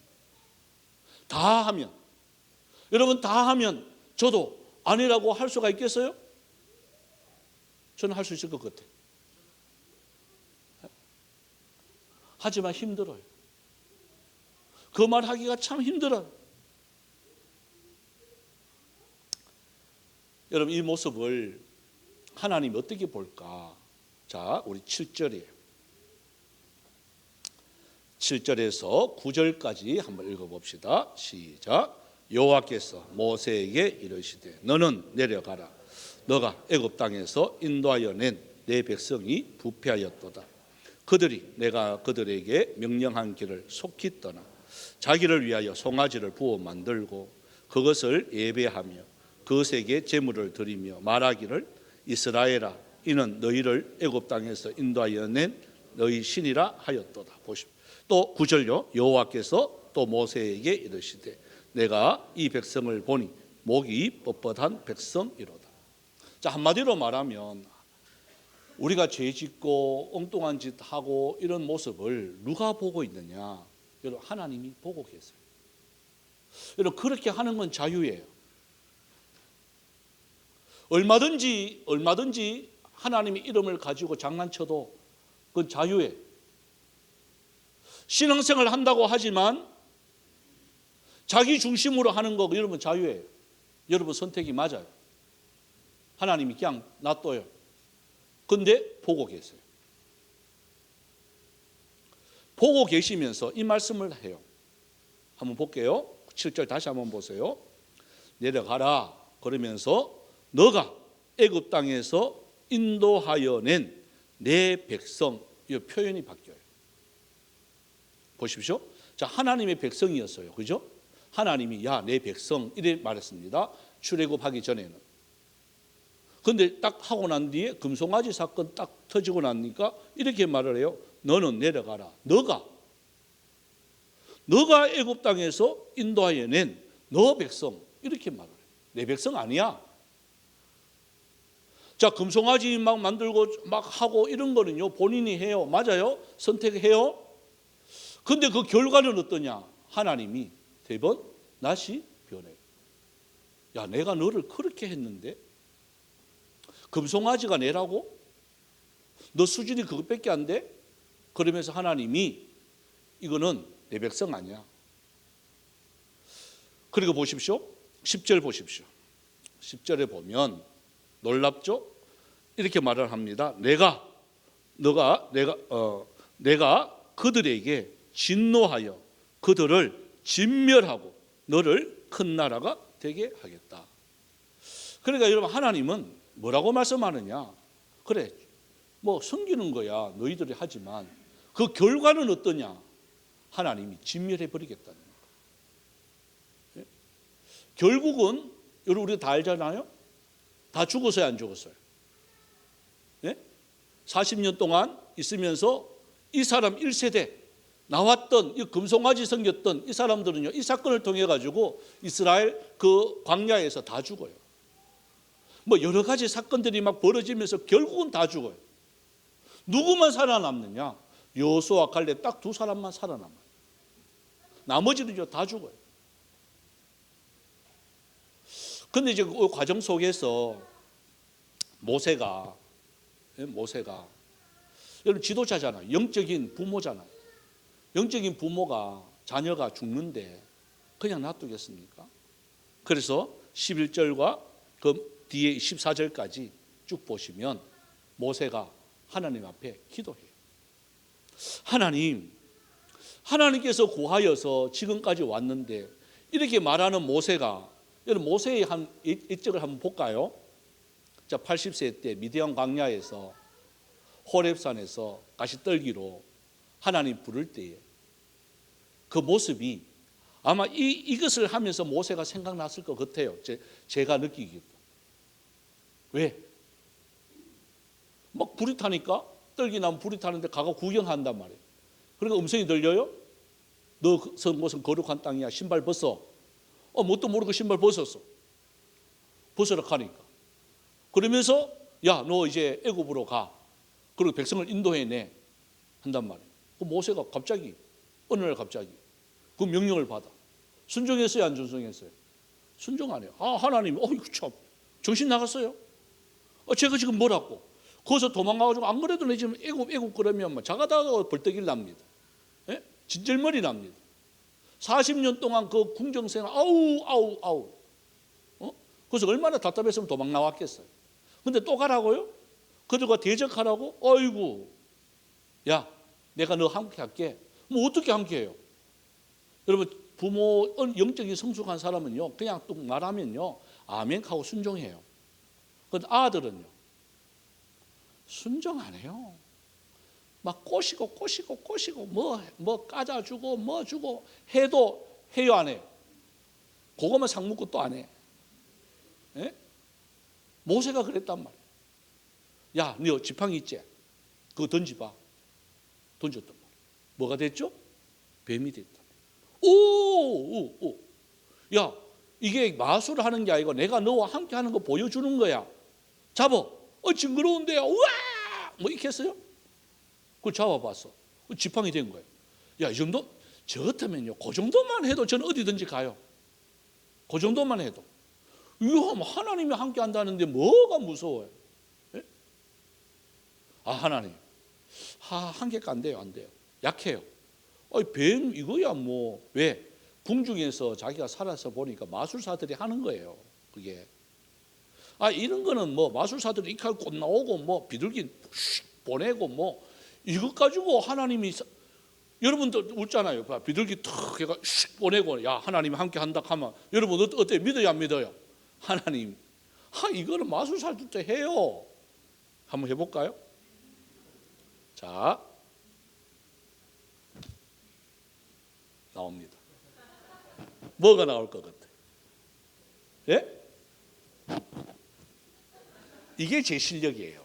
다 하면, 여러분 다 하면 저도 아니라고 할 수가 있겠어요? 저는 할 수 있을 것 같아요. 하지만 힘들어요. 그 말 하기가 참 힘들어요. 여러분 이 모습을 하나님이 어떻게 볼까? 자, 우리 7절이에요. 7절에서 9절까지 한번 읽어봅시다. 시작. 여호와께서 모세에게 이르시되 너는 내려가라. 너가 애굽 땅에서 인도하여 낸 내 백성이 부패하였도다. 그들이 내가 그들에게 명령한 길을 속히 떠나 자기를 위하여 송아지를 부어 만들고 그것을 예배하며 그것에게 제물을 드리며 말하기를 이스라엘아 이는 너희를 애굽 땅에서 인도하여 낸 너희 신이라 하였도다. 보십시오. 또 9절요. 여호와께서 또 모세에게 이르시되 내가 이 백성을 보니 목이 뻣뻣한 백성이로다. 자, 한마디로 말하면 우리가 죄 짓고 엉뚱한 짓 하고 이런 모습을 누가 보고 있느냐? 여러분 하나님이 보고 계세요. 여러분 그렇게 하는 건 자유예요. 얼마든지 하나님의 이름을 가지고 장난쳐도 그건 자유예요. 신앙생활 한다고 하지만 자기 중심으로 하는 거 여러분 자유예요. 여러분 선택이 맞아요. 하나님이 그냥 놔둬요. 근데 보고 계세요. 보고 계시면서 이 말씀을 해요. 한번 볼게요. 7절 다시 한번 보세요. 내려가라. 그러면서 너가 애굽 땅에서 인도하여 낸 내 백성, 이 표현이 바뀌어요. 보십시오. 자, 하나님의 백성이었어요. 그죠? 하나님이 야, 내 백성 이래 말했습니다. 출애굽하기 전에는. 근데 딱 하고 난 뒤에 금송아지 사건 딱 터지고 나니까 이렇게 말을 해요. 너는 내려가라. 너가 너가 애굽 땅에서 인도하여 낸 너 백성, 이렇게 말을 해요. 내 백성 아니야. 자, 금송아지 막 만들고 막 하고 이런 거는요, 본인이 해요. 맞아요? 선택해요. 근데 그 결과는 어떠냐? 하나님이 대번 낫이 변해요. 야, 내가 너를 그렇게 했는데 금송아지가 내라고? 너 수준이 그것밖에 안 돼? 그러면서 하나님이 이거는 내 백성 아니야. 그리고 보십시오. 10절 보십시오. 10절에 보면 놀랍죠? 이렇게 말을 합니다. 내가 그들에게 진노하여 그들을 진멸하고 너를 큰 나라가 되게 하겠다. 그러니까 여러분, 하나님은 뭐라고 말씀하느냐? 그래, 뭐 섬기는 거야 너희들이 하지만 그 결과는 어떠냐? 하나님이 진멸해 버리겠다는 거예요. 결국은 여러분, 우리가 다 알잖아요. 다 죽었어요, 안 죽었어요? 40년 동안 있으면서 이 사람 1세대 나왔던 이 금송아지 섬겼던 이 사람들은요, 이 사건을 통해 가지고 이스라엘 그 광야에서 다 죽어요. 뭐 여러 가지 사건들이 막 벌어지면서 결국은 다 죽어요. 누구만 살아남느냐? 여호수아와 갈렙 딱 두 사람만 살아남아요. 나머지는요 다 죽어요. 근데 이제 그 과정 속에서 모세가 여러분, 지도자잖아요. 영적인 부모잖아요. 영적인 부모가 자녀가 죽는데 그냥 놔두겠습니까? 그래서 11절과 그 뒤에 14절까지 쭉 보시면 모세가 하나님 앞에 기도해요. 하나님께서 구하여서 지금까지 왔는데 이렇게 말하는 모세가, 여러분 모세의 한 일적을 한번 볼까요? 자, 80세 때 미디안 광야에서 호렙산에서 가시떨기로 하나님 부를 때에 그 모습이 아마 이것을 하면서 모세가 생각났을 것 같아요. 제가 느끼기도. 왜? 막 불이 타니까, 떨기 나면 불이 타는데 가가 구경한단 말이에요. 그러니까 음성이 들려요. 너 무슨 거룩한 땅이야. 신발 벗어. 뭣도 모르고 신발 벗었어. 벗으라 하니까. 그러면서 야, 너 이제 애굽으로 가. 그리고 백성을 인도해내 한단 말이에요. 그 모세가 갑자기 어느 날 갑자기 그 명령을 받아. 순종했어요, 안 순종했어요? 순종 안 해요. 하나님, 이거 참 정신 나갔어요. 제가 지금 뭐라고? 거기서 도망가가지고 안 그래도 내 지금 애굽 그러면 자가다가 벌떡일 납니다. 진절머리 납니다. 40년 동안 그 궁정생활 아우. 그래서 얼마나 답답했으면 도망 나왔겠어요. 근데 또 가라고요? 그들과 대적하라고? 어이구, 야, 내가 너 함께 할게. 뭐 어떻게 함께 해요? 여러분, 부모 영적인 성숙한 사람은요, 그냥 뚝 말하면요, 아멘 하고 순종해요. 근데 아들은요, 순종 안 해요. 막 꼬시고 뭐 까자주고 뭐 주고 해도 해요, 안 해요? 그거만 상 묻고 또 안 해. 모세가 그랬단 말이에요. 야, 너 지팡이 있지? 그거 던져봐. 던졌단 말이에요. 뭐가 됐죠? 뱀이 됐다. 오. 야, 이게 마술을 하는 게 아니고 내가 너와 함께 하는 거 보여주는 거야. 잡아. 징그러운데요. 우와! 뭐 이렇게 했어요? 그걸 잡아봤어. 지팡이 된 거예요. 야, 이 정도? 저 같으면요, 그 정도만 해도 저는 어디든지 가요. 그 정도만 해도. 이거 하나님이 함께 한다는데 뭐가 무서워요? 하나님, 한계가 안 돼요. 약해요. 뱀 이거야 뭐. 왜? 궁중에서 자기가 살아서 보니까 마술사들이 하는 거예요. 그게. 이런 거는 뭐 마술사들이 이칼 꽂 나오고 뭐 비둘기 보내고 뭐 이것 가지고 하나님이, 여러분도 웃잖아요. 비둘기 탁 해가 보내고 야, 하나님이 함께 한다 하면 여러분 어때요? 믿어요, 안 믿어요? 하나님, 이거는 마술사들도 해요. 한번 해볼까요? 자, 나옵니다. 뭐가 나올 것 같아요? 예? 이게 제 실력이에요.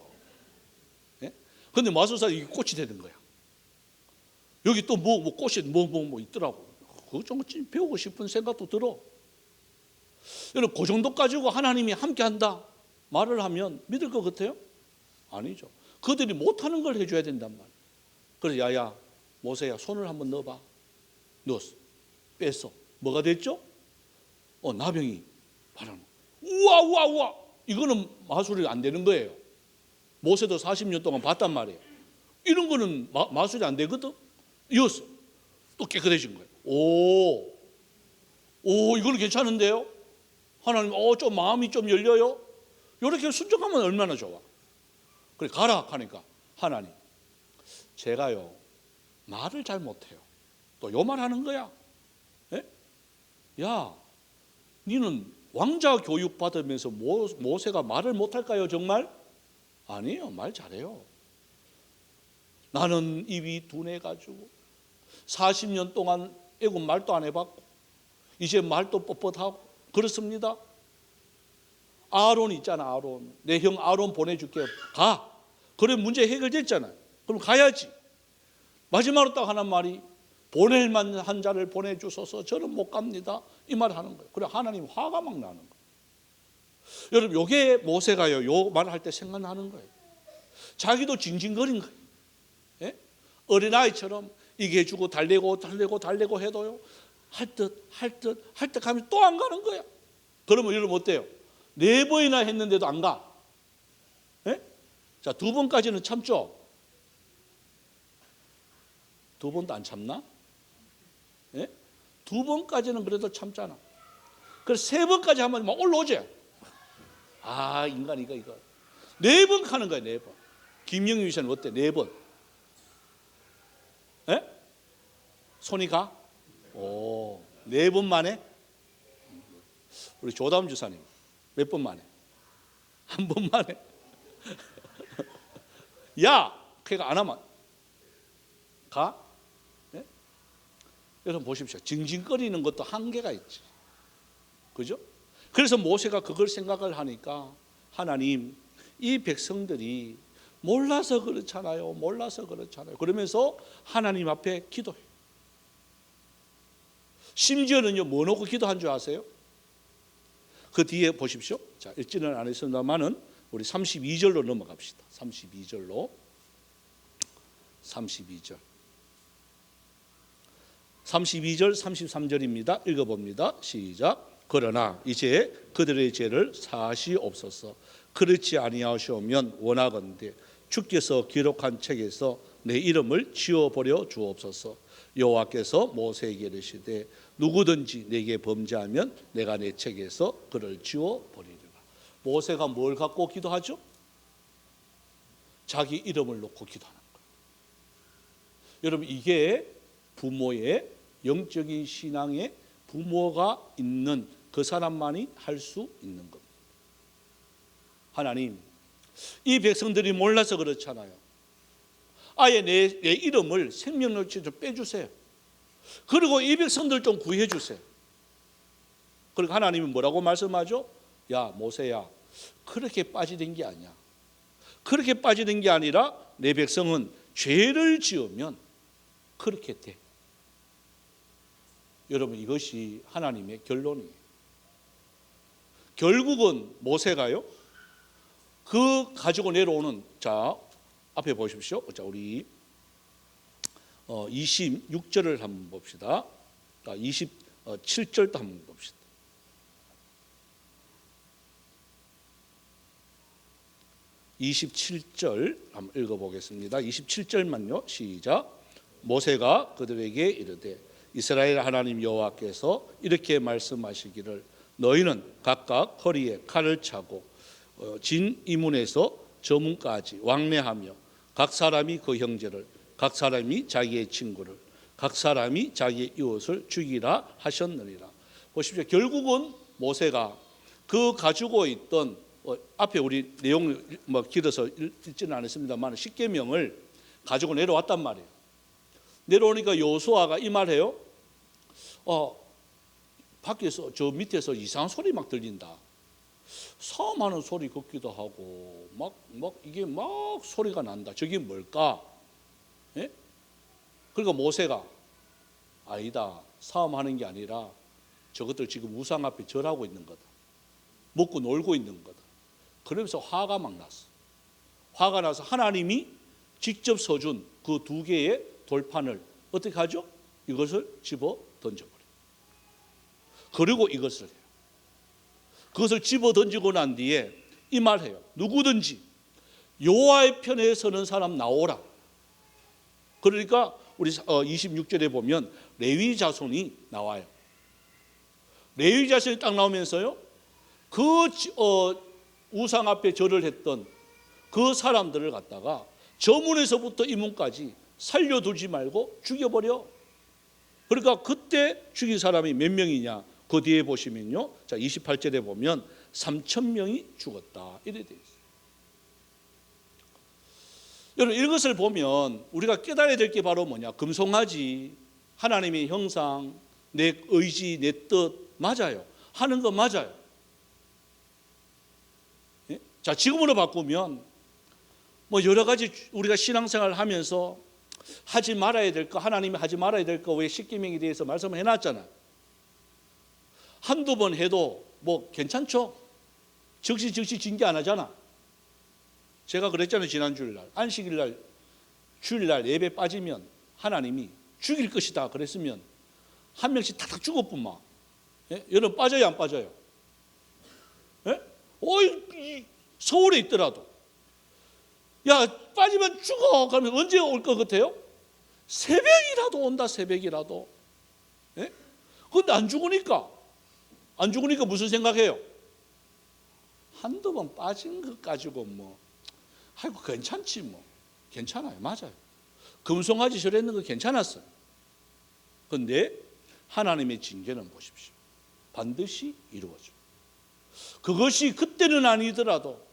예? 근데 마술사 이게 꽃이 되는 거야. 여기 또 뭐 꽃이 뭐 있더라고. 그거 좀 배우고 싶은 생각도 들어. 여러분, 그 정도 가지고 하나님이 함께한다 말을 하면 믿을 것 같아요? 아니죠. 그들이 못하는 걸 해줘야 된단 말이에요. 그래서 야야 모세야 손을 한번 넣어봐. 넣었어. 뺐어. 뭐가 됐죠? 나병이 바라는. 우와. 이거는 마술이 안 되는 거예요. 모세도 40년 동안 봤단 말이에요. 이런 거는 마술이 안 되거든. 이었어. 또 깨끗해진 거예요. 오, 이거는 괜찮은데요? 하나님, 좀 마음이 좀 열려요? 이렇게 순종하면 얼마나 좋아. 그래, 가라 하니까 하나님, 제가요 말을 잘 못해요. 또 요 말 하는 거야. 에? 야, 니는 왕자 교육 받으면서 모세가 말을 못할까요 정말? 아니에요, 말 잘해요. 나는 입이 둔해가지고 40년 동안 애굽 말도 안 해봤고 이제 말도 뻣뻣하고 그렇습니다. 아론 있잖아, 아론. 내 형 아론 보내줄게. 가. 그래, 문제 해결됐잖아요. 그럼 가야지. 마지막으로 딱 하는 말이 보낼 만한 자를 보내주소서. 저는 못 갑니다. 이 말 하는 거예요. 그래, 하나님 화가 막 나는 거예요. 여러분, 요게 모세가요 요 말을 할 때 생각나는 거예요. 자기도 징징거린 거예요. 예? 어린아이처럼 이게 해주고 달래고 해도요 할 듯 하면 또 안 가는 거야. 그러면 여러분 어때요? 4번이나 했는데도 안 가. 예? 자, 2번까지는 참죠. 2번도 안 참나? 예? 2번까지는 그래도 참잖아. 그래서 3번까지 하면 막 올라오지. 아, 인간 이거 4번 가는 거야. 4번. 김영유 씨는 어때? 4번. 예? 손이 가? 오, 4번 만에? 우리 조담 주사님 몇 번 만에? 1번 만에? 야, 걔가 안 하면 가? 예? 여러분 보십시오. 징징거리는 것도 한계가 있지. 그죠? 그래서 모세가 그걸 생각을 하니까 하나님, 이 백성들이 몰라서 그렇잖아요. 그러면서 하나님 앞에 기도해요. 심지어는요, 뭐 놓고 기도한 줄 아세요? 그 뒤에 보십시오. 자, 읽지는 않았습니다만은 우리 32절로 넘어갑시다. 32절 33절입니다. 읽어봅니다. 시작. 그러나 이제 그들의 죄를 사시옵소서. 그렇지 아니하시오면 원하건대 주께서 기록한 책에서 내 이름을 지워버려 주옵소서. 여호와께서 모세에게 이르시되 누구든지 내게 범죄하면 내가 내 책에서 그를 지워버리리라. 모세가 뭘 갖고 기도하죠? 자기 이름을 놓고 기도하는 거예요. 여러분, 이게 부모의 영적인 신앙에 부모가 있는 그 사람만이 할 수 있는 겁니다. 하나님, 이 백성들이 몰라서 그렇잖아요. 아예 내 이름을 생명력치 좀 빼주세요. 그리고 이 백성들 좀 구해주세요. 그리고 하나님이 뭐라고 말씀하죠? 야, 모세야, 그렇게 빠지는 게 아니야. 그렇게 빠지는 게 아니라 내 백성은 죄를 지으면 그렇게 돼. 여러분, 이것이 하나님의 결론이에요. 결국은 모세가요, 그 가지고 내려오는, 자, 앞에 보십시오. 자, 우리 26절을 한번 봅시다. 27절도 한번 봅시다. 27절 한번 읽어보겠습니다. 27절만요. 시작. 모세가 그들에게 이르되 이스라엘 하나님 여호와께서 이렇게 말씀하시기를 너희는 각각 허리에 칼을 차고 진 이문에서 저 문까지 왕래하며 각 사람이 그 형제를 각 사람이 자기의 친구를 각 사람이 자기의 이웃을 죽이라 하셨느니라. 보십시오. 결국은 모세가 그 가지고 있던 앞에 우리 내용을 길어서 읽지는 않았습니다만 십계명을 가지고 내려왔단 말이에요. 내려오니까 여호수아가 이 말해요. 밖에서 저 밑에서 이상한 소리 막 들린다. 싸움하는 소리 같기도 하고 막 이게 막 소리가 난다. 저게 뭘까? 예? 그러니까 모세가 아니다. 싸움하는 게 아니라 저것들 지금 우상 앞에 절하고 있는 거다. 먹고 놀고 있는 거다. 그러면서 화가 막 났어. 화가 나서 하나님이 직접 써준 그 두 개의 돌판을 어떻게 하죠? 이것을 집어 던져버려요. 그리고 이것을 해요. 그것을 집어 던지고 난 뒤에 이 말해요. 누구든지 여호와의 편에 서는 사람 나오라. 그러니까 우리 26절에 보면 레위 자손이 나와요. 레위 자손이 딱 나오면서요, 그 우상 앞에 절을 했던 그 사람들을 갖다가 저 문에서부터 이 문까지 살려두지 말고 죽여버려. 그러니까 그때 죽인 사람이 몇 명이냐? 그 뒤에 보시면요, 자 28절에 보면 3,000명이 죽었다 이래 돼 있어요. 여러분, 이것을 보면 우리가 깨달아야 될 게 바로 뭐냐? 금송아지, 하나님의 형상, 내 의지, 내 뜻 맞아요. 하는 거 맞아요. 예? 자, 지금으로 바꾸면 뭐 여러 가지 우리가 신앙생활을 하면서 하지 말아야 될 거, 하나님이 하지 말아야 될 거 왜 십계명에 대해서 말씀을 해놨잖아요. 한두 번 해도 뭐 괜찮죠? 즉시 징계 안 하잖아. 제가 그랬잖아요. 지난 주일날 안식일날 주일날 예배 빠지면 하나님이 죽일 것이다 그랬으면 한 명씩 탁탁 죽어뿐만. 예? 여러분 빠져요 안 빠져요? 예? 서울에 있더라도 야 빠지면 죽어 그러면 언제 올 것 같아요? 새벽이라도 온다. 새벽이라도. 예? 근데 안 죽으니까 무슨 생각해요? 한두 번 빠진 것 가지고 뭐 아이고 괜찮지 뭐. 괜찮아요. 맞아요. 금송아지 절했는 거 괜찮았어요. 그런데 하나님의 징계는 보십시오. 반드시 이루어져요. 그것이 그때는 아니더라도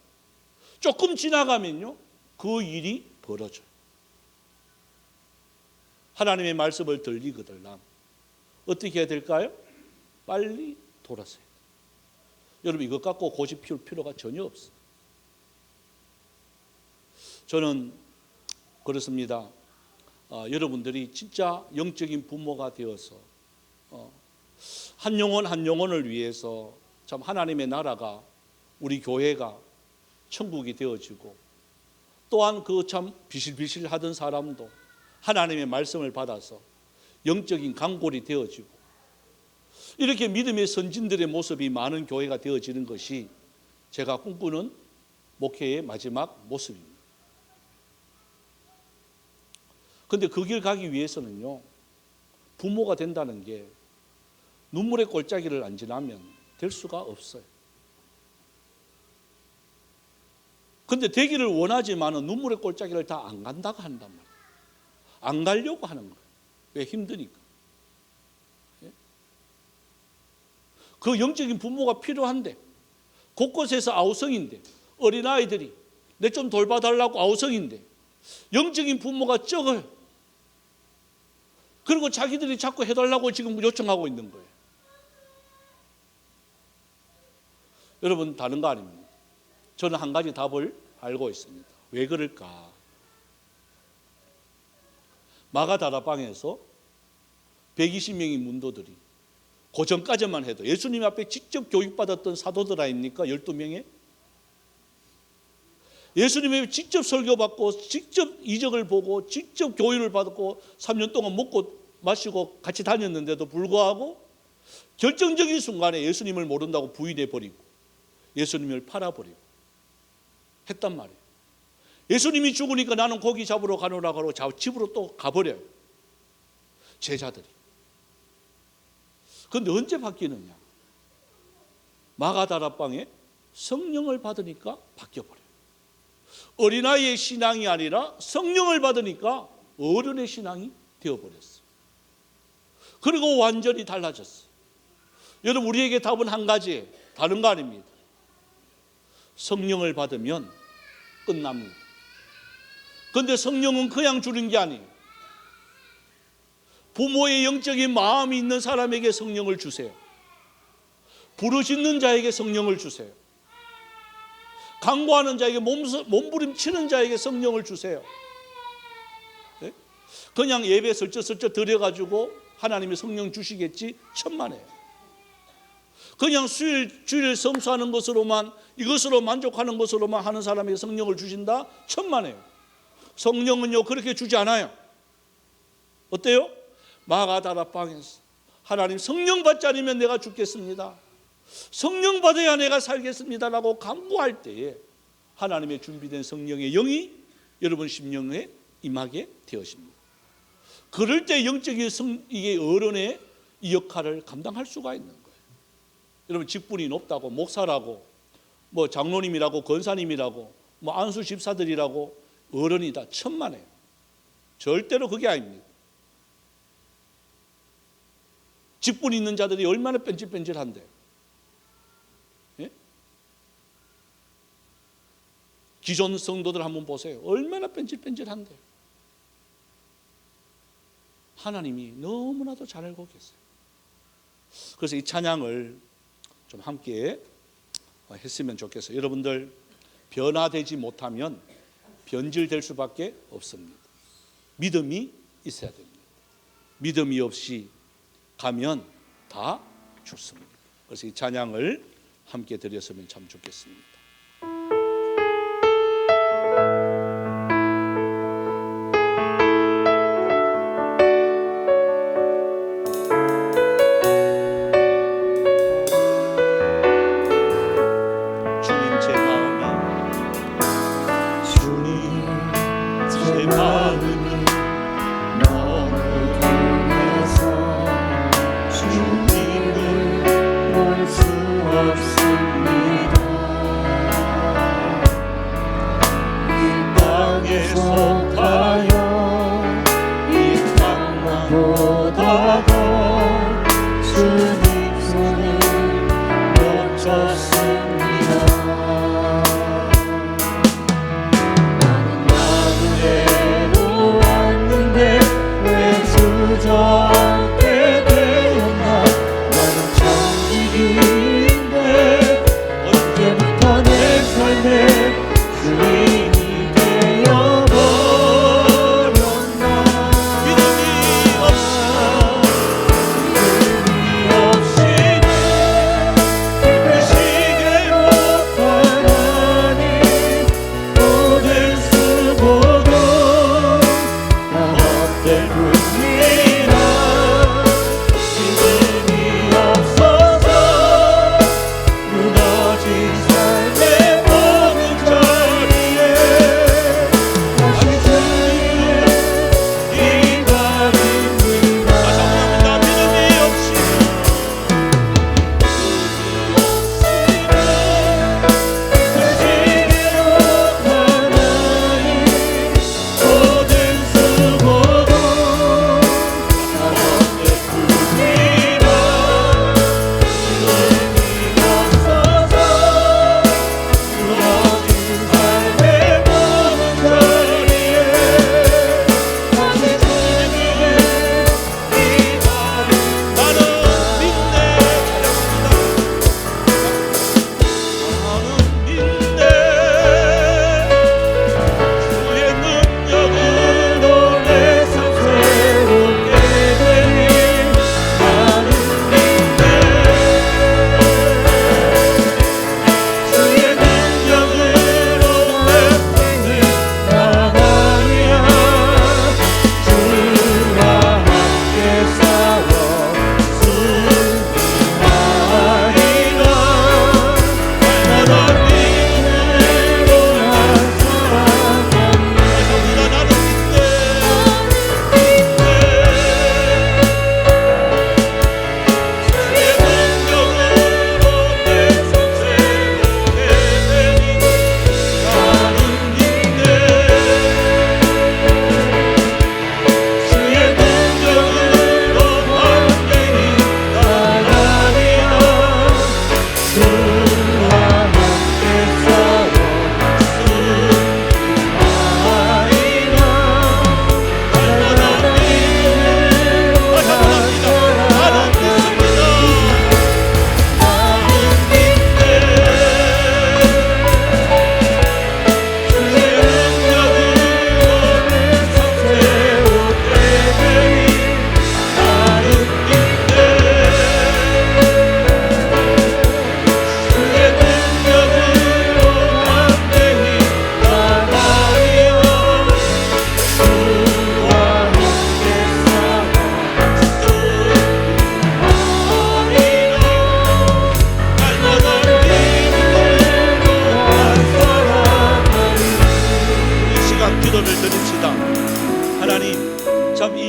조금 지나가면요, 그 일이 벌어져요. 하나님의 말씀을 들리거들랑 어떻게 해야 될까요? 빨리 돌아서야 돼요. 여러분 이것 갖고 고집 피울 필요가 전혀 없어요. 저는 그렇습니다. 여러분들이 진짜 영적인 부모가 되어서 한 영혼 한 영혼을 위해서 참 하나님의 나라가 우리 교회가 천국이 되어지고 또한 그 참 비실비실하던 사람도 하나님의 말씀을 받아서 영적인 강골이 되어지고 이렇게 믿음의 선진들의 모습이 많은 교회가 되어지는 것이 제가 꿈꾸는 목회의 마지막 모습입니다. 그런데 그 길 가기 위해서는요, 부모가 된다는 게 눈물의 골짜기를 안 지나면 될 수가 없어요. 그런데 되기를 원하지만은 눈물의 골짜기를 다 안 간다고 한단 말이에요. 안 가려고 하는 거예요. 왜? 힘드니까. 예? 그 영적인 부모가 필요한데 곳곳에서 아우성인데 어린아이들이 내 좀 돌봐달라고 아우성인데 영적인 부모가 적어요. 그리고 자기들이 자꾸 해달라고 지금 요청하고 있는 거예요. 여러분 다른 거 아닙니다. 저는 한 가지 답을 알고 있습니다. 왜 그럴까? 마가다락방에서 120명의 문도들이 그 전까지만 해도 예수님 앞에 직접 교육받았던 사도들 아닙니까? 12명에 예수님의 직접 설교받고 직접 이적을 보고 직접 교육을 받고 3년 동안 먹고 마시고 같이 다녔는데도 불구하고 결정적인 순간에 예수님을 모른다고 부인해버리고 예수님을 팔아버리고 했단 말이에요. 예수님이 죽으니까 나는 고기 잡으러 가노라 하고 집으로 또 가버려요. 제자들이. 그런데 언제 바뀌느냐? 마가다락방에 성령을 받으니까 바뀌어버려요. 어린아이의 신앙이 아니라 성령을 받으니까 어른의 신앙이 되어버렸어요. 그리고 완전히 달라졌어요. 여러분 우리에게 답은 한 가지예요. 다른 거 아닙니다. 성령을 받으면 끝납니다. 그런데 성령은 그냥 주는 게 아니에요. 부모의 영적인 마음이 있는 사람에게 성령을 주세요. 부르짖는 자에게 성령을 주세요. 간구하는 자에게 몸부림치는 자에게 성령을 주세요. 네? 그냥 예배 슬쩍슬쩍 드려가지고 하나님이 성령 주시겠지 천만에요. 그냥 주일 성수하는 것으로만, 이것으로 만족하는 것으로만 하는 사람에게 성령을 주신다? 천만에요. 성령은요 그렇게 주지 않아요. 어때요? 마가다락방에서 하나님 성령 받지 않으면 내가 죽겠습니다, 성령 받아야 내가 살겠습니다라고 간구할 때에 하나님의 준비된 성령의 영이 여러분 심령에 임하게 되어집니다. 그럴 때 영적인 이게 어른의 이 역할을 감당할 수가 있는 거예요. 여러분 직분이 높다고 목사라고 뭐 장로님이라고 권사님이라고 뭐 안수 집사들이라고 어른이다 천만에요. 절대로 그게 아닙니다. 직분 있는 자들이 얼마나 뺀질뺀질한데, 예? 기존 성도들 한번 보세요. 얼마나 뺀질뺀질한데 하나님이 너무나도 잘 알고 계세요. 그래서 이 찬양을 좀 함께 했으면 좋겠어요. 여러분들 변화되지 못하면 변질될 수밖에 없습니다. 믿음이 있어야 됩니다. 믿음이 없이 가면 다 죽습니다. 그래서 이 찬양을 함께 드렸으면 참 좋겠습니다. 없이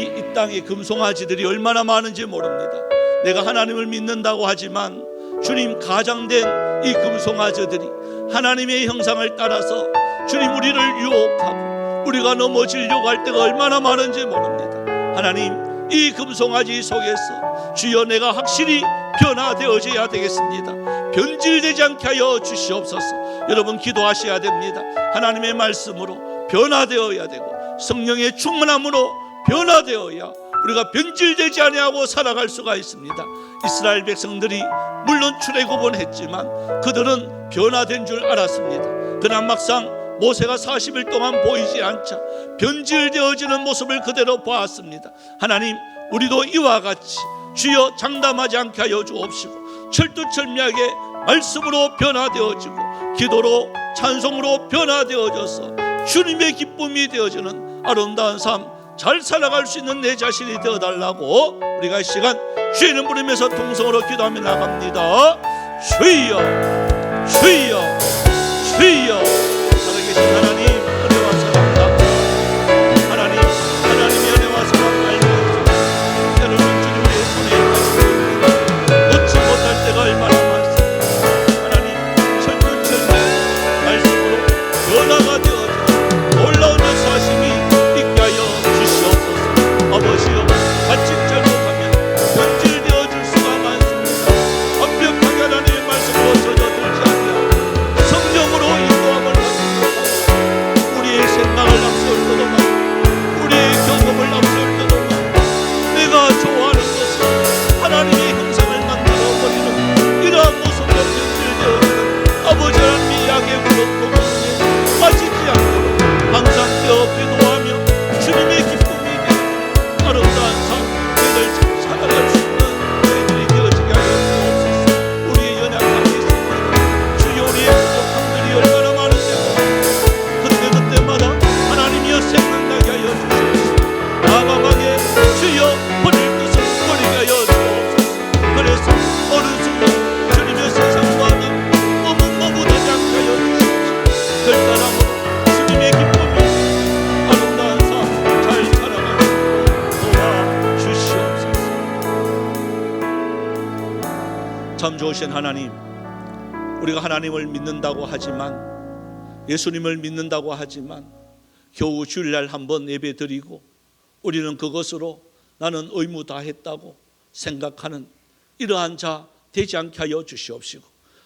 이 땅에 금송아지들이 얼마나 많은지 모릅니다. 내가 하나님을 믿는다고 하지만 주님 가장된 이 금송아지들이 하나님의 형상을 따라서 주님 우리를 유혹하고 우리가 넘어지려고 할 때가 얼마나 많은지 모릅니다. 하나님, 이 금송아지 속에서 주여 내가 확실히 변화되어져야 되겠습니다. 변질되지 않게 하여 주시옵소서. 여러분 기도하셔야 됩니다. 하나님의 말씀으로 변화되어야 되고 성령의 충만함으로 변화되어야 우리가 변질되지 아니하고 살아갈 수가 있습니다. 이스라엘 백성들이 물론 출애굽은 그들은 변화된 줄 알았습니다. 그러나 막상 모세가 40일 동안 보이지 않자 변질되어지는 모습을 그대로 보았습니다. 하나님, 우리도 이와 같이 주여 장담하지 않게 하여 주옵시고 철두철미하게 말씀으로 변화되어지고 기도로 찬송으로 변화되어져서 주님의 기쁨이 되어지는 아름다운 삶 잘 살아갈 수 있는 내 자신이 되어달라고 우리가 이 시간 주의 이름 부르면서 동성으로 기도하며 나갑니다. 주여 주여 주여. 살아계신 하나님 은혜와 사랑 감사합니다. 하나님의 은혜와 사랑 알면서 때로는 주님의 손에 가시고 놓지 못할 때가 얼마나 많습니다. 하나님 철두철미 말씀으로 변화가 되어지는 놀라운 역사하심이 있게 하여 아버지여, 자칫 잘못하면 변질되어질 수가 많습니다. 완벽하게 하나님의 말씀으로 젖어들지 아니하고 성령으로 인도함을 받고 우리의 생각을 앞세울 때도 많고 우리의 경험을 앞세울 때도 많고 내가 좋아하는 것은 하나님의 형상을 만들어버리는 이러한 모습으로 변질되어지는 아버지 하나님의 약의 무릎 도전에 빠지지 않도록 항상 떼어 기도하며 주님의 기쁨 아름다운 삶, 저희들 살아갈 수 있는 저희들이 되어지게 하여 주옵소서. 우리의 연약함이 있습니다. 주여, 우리의 부족함들이 얼마나 많은지 그때마다 하나님이여 생각나게 하여 주시옵소서. 과감하게 주여 버릴 것을 버리게 하여 주옵소서. 그래서 어느 순간 주님의 세상과는 너무 되지 않게 하여 주시옵소서. 결단함으로 주님의 기쁨이 아름다운 삶 잘 살아갈 수 참 좋으신 하나님, 우리가 하나님을 믿는다고 하지만 예수님을 믿는다고 하지만 겨우 주일날 한번 예배 드리고 우리는 그것으로 나는 의무 다 했다고 생각하는 이러한 자 되지 않게 하여 주시옵시고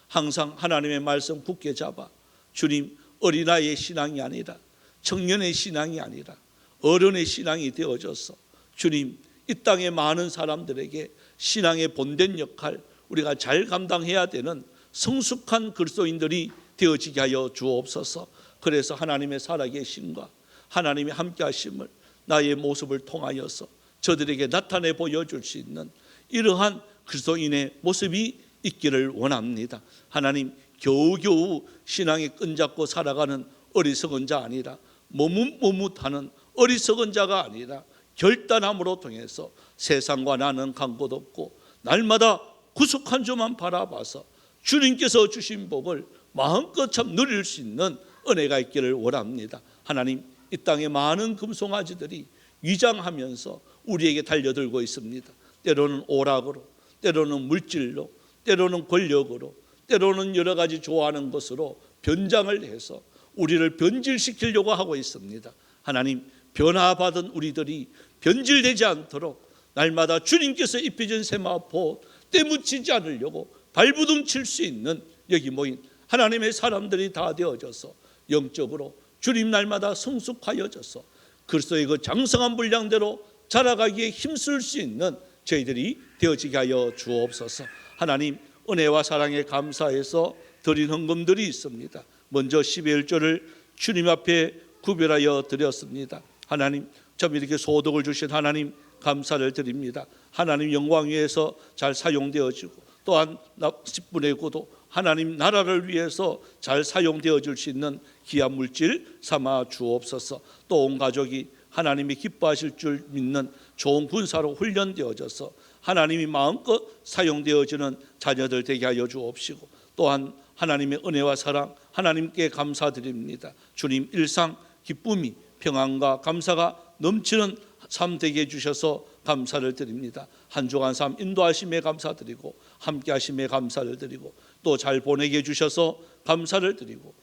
항상 하나님의 말씀 굳게 잡아 주님 어린아이의 신앙이 아니라 청년의 신앙이 아니라 어른의 신앙이 되어져서 주님 이 땅의 많은 사람들에게 신앙의 본된 역할 우리가 잘 감당해야 되는 성숙한 그리스도인들이 되어지게 하여 주옵소서. 그래서 하나님의 살아계심과 하나님의 함께하심을 나의 모습을 통하여서 저들에게 나타내 보여줄 수 있는 이러한 그리스도인의 모습이 있기를 원합니다. 하나님, 겨우겨우 신앙에 끈잡고 살아가는 어리석은 자 아니라 머뭇머뭇하는 어리석은 자가 아니라 결단함으로 통해서 세상과 나는 간 곳 없고 날마다 구속한 주만 바라봐서 주님께서 주신 복을 마음껏 참 누릴 수 있는 은혜가 있기를 원합니다. 하나님, 이 땅에 많은 금송아지들이 위장하면서 우리에게 달려들고 있습니다. 때로는 오락으로, 때로는 물질로, 때로는 권력으로, 때로는 여러 가지 좋아하는 것으로 변장을 해서 우리를 변질시키려고 하고 있습니다. 하나님, 변화받은 우리들이 변질되지 않도록 날마다 주님께서 입혀준 세마포 때묻히지 않으려고 발부둥 칠 수 있는 여기 모인 하나님의 사람들이 다 되어져서 영적으로 주님 날마다 성숙하여져서 그리스도의 그 장성한 분량대로 자라가기에 힘쓸 수 있는 저희들이 되어지게 하여 주옵소서. 하나님, 은혜와 사랑에 감사해서 드린 헌금들이 있습니다. 먼저 11조를 주님 앞에 구별하여 드렸습니다. 하나님, 참 이렇게 소득을 주신 하나님 감사를 드립니다. 하나님 영광 위에서 잘 사용되어지고 또한 10분의 9도 하나님 나라를 위해서 잘 사용되어질 수 있는 귀한 물질 삼아 주옵소서. 또 온 가족이 하나님이 기뻐하실 줄 믿는 좋은 군사로 훈련되어져서 하나님이 마음껏 사용되어지는 자녀들 되게 하여 주옵시고 또한 하나님의 은혜와 사랑 하나님께 감사드립니다. 주님 일상 기쁨이 평안과 감사가 넘치는 삶 되게 해주셔서 감사를 드립니다. 한 주간 삶 인도하심에 감사드리고 함께 하심에 감사를 드리고 또 잘 보내게 해주셔서 감사를 드리고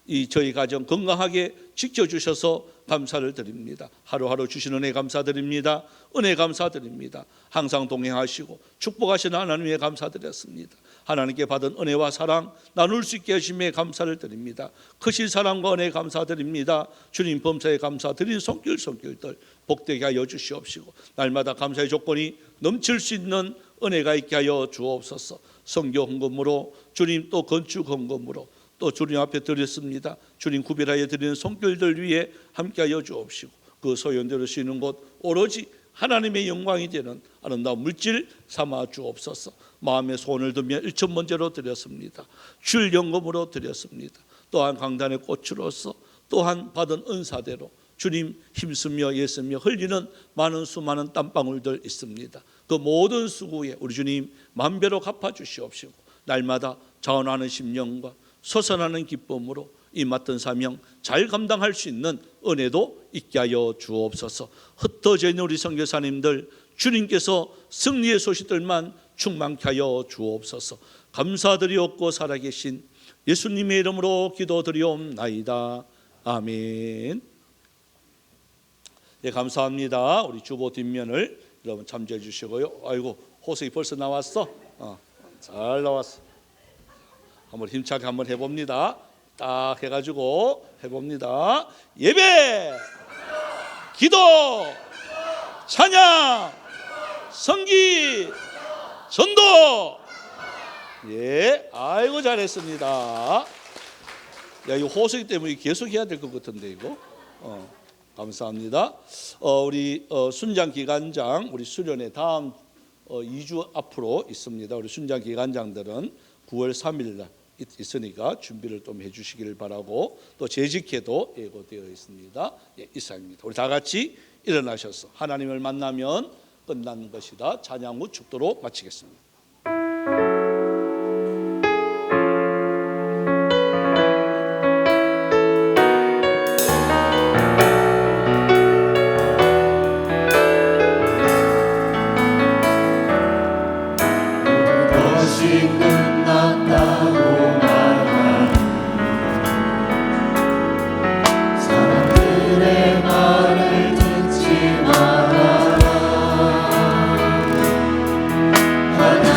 이 저희 가정 건강하게 지켜주셔서 감사를 드립니다. 하루하루 주신 은혜 감사드립니다. 은혜 감사드립니다. 항상 동행하시고 축복하시는 하나님에 감사드렸습니다. 하나님께 받은 은혜와 사랑 나눌 수 있게 하심에 감사를 드립니다. 크신 사랑과 은혜 감사드립니다. 주님 범사에 감사드린 손길들 복되게 하여 주시옵시고 날마다 감사의 조건이 넘칠 수 있는 은혜가 있게 하여 주옵소서. 성교 헌금으로 주님 또 건축 헌금으로 또 주님 앞에 드렸습니다. 주님 구별하여 드리는 손길들 위에 함께하여 주옵시고 그 소연대로 쓰이는 곳 오로지 하나님의 영광이 되는 아름다운 물질 삼아 주옵소서. 마음의 소원을 들며 일천번제로 드렸습니다. 줄 연금으로 드렸습니다. 또한 강단의 꽃으로서 또한 받은 은사대로 주님 힘쓰며 애쓰며 흘리는 많은 수많은 땀방울들 있습니다. 그 모든 수고에 우리 주님 만배로 갚아주시옵시고 날마다 자원하는 심령과 솟아나는 기쁨으로 이 맡은 사명 잘 감당할 수 있는 은혜도 있게 하여 주옵소서. 흩어져 있는 우리 선교사님들 주님께서 승리의 소식들만 충만케 하여 주옵소서. 감사드리옵고 살아계신 예수님의 이름으로 기도드리옵나이다. 아멘. 예, 감사합니다. 우리 주보 뒷면을 여러분 참조해 주시고요. 아이고 호석이 벌써 나왔어. 잘 나왔어. 한번 힘차게 한번 해봅니다. 딱 해가지고 해봅니다. 예배, 기도, 찬양, 성기, 전도. 예, 아이고 잘했습니다. 야, 이거 호석이 때문에 계속 해야 될 것 같은데 이거. 감사합니다. 우리 순장 기관장 우리 수련회 다음 2주 앞으로 있습니다. 우리 순장 기관장들은 9월 3일 날 있으니까 준비를 좀 해주시기를 바라고 또 재직회도 예고되어 있습니다. 예, 이상입니다. 우리 다 같이 일어나셔서 하나님을 만나면 끝난 것이다. 찬양 후 축도로 마치겠습니다. 하나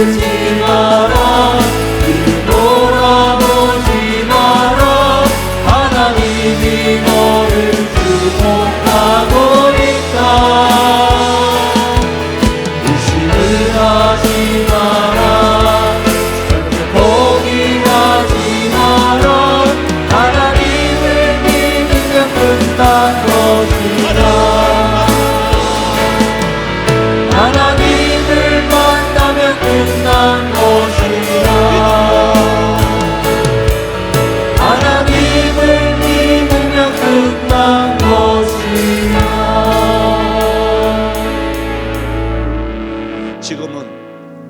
돌아보지 마라. 뒤돌아보지 마라. 하나님이 너를 축복하고 있다. 의심을 하지 마라. 포기하지 마라. 하나님을 믿으면 끝난 것이다. 하나님을 만나면 끝난 것이다. 하나님을 믿으면 끝난 것이다. 지금은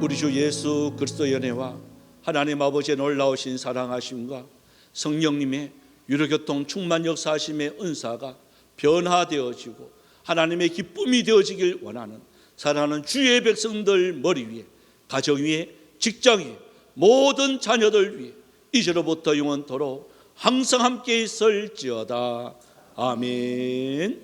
우리 주 예수 그리스도의 은혜와 하나님 아버지의 놀라우신 사랑하심과 성령님의 유료교통 충만 역사하심의 은사가 변화되어지고 하나님의 기쁨이 되어지길 원하는 사랑하는 주의 백성들 머리 위에, 가정 위에, 직장 위에, 모든 자녀들 위에 이제로부터 영원토록 항상 함께 있을지어다. 아멘.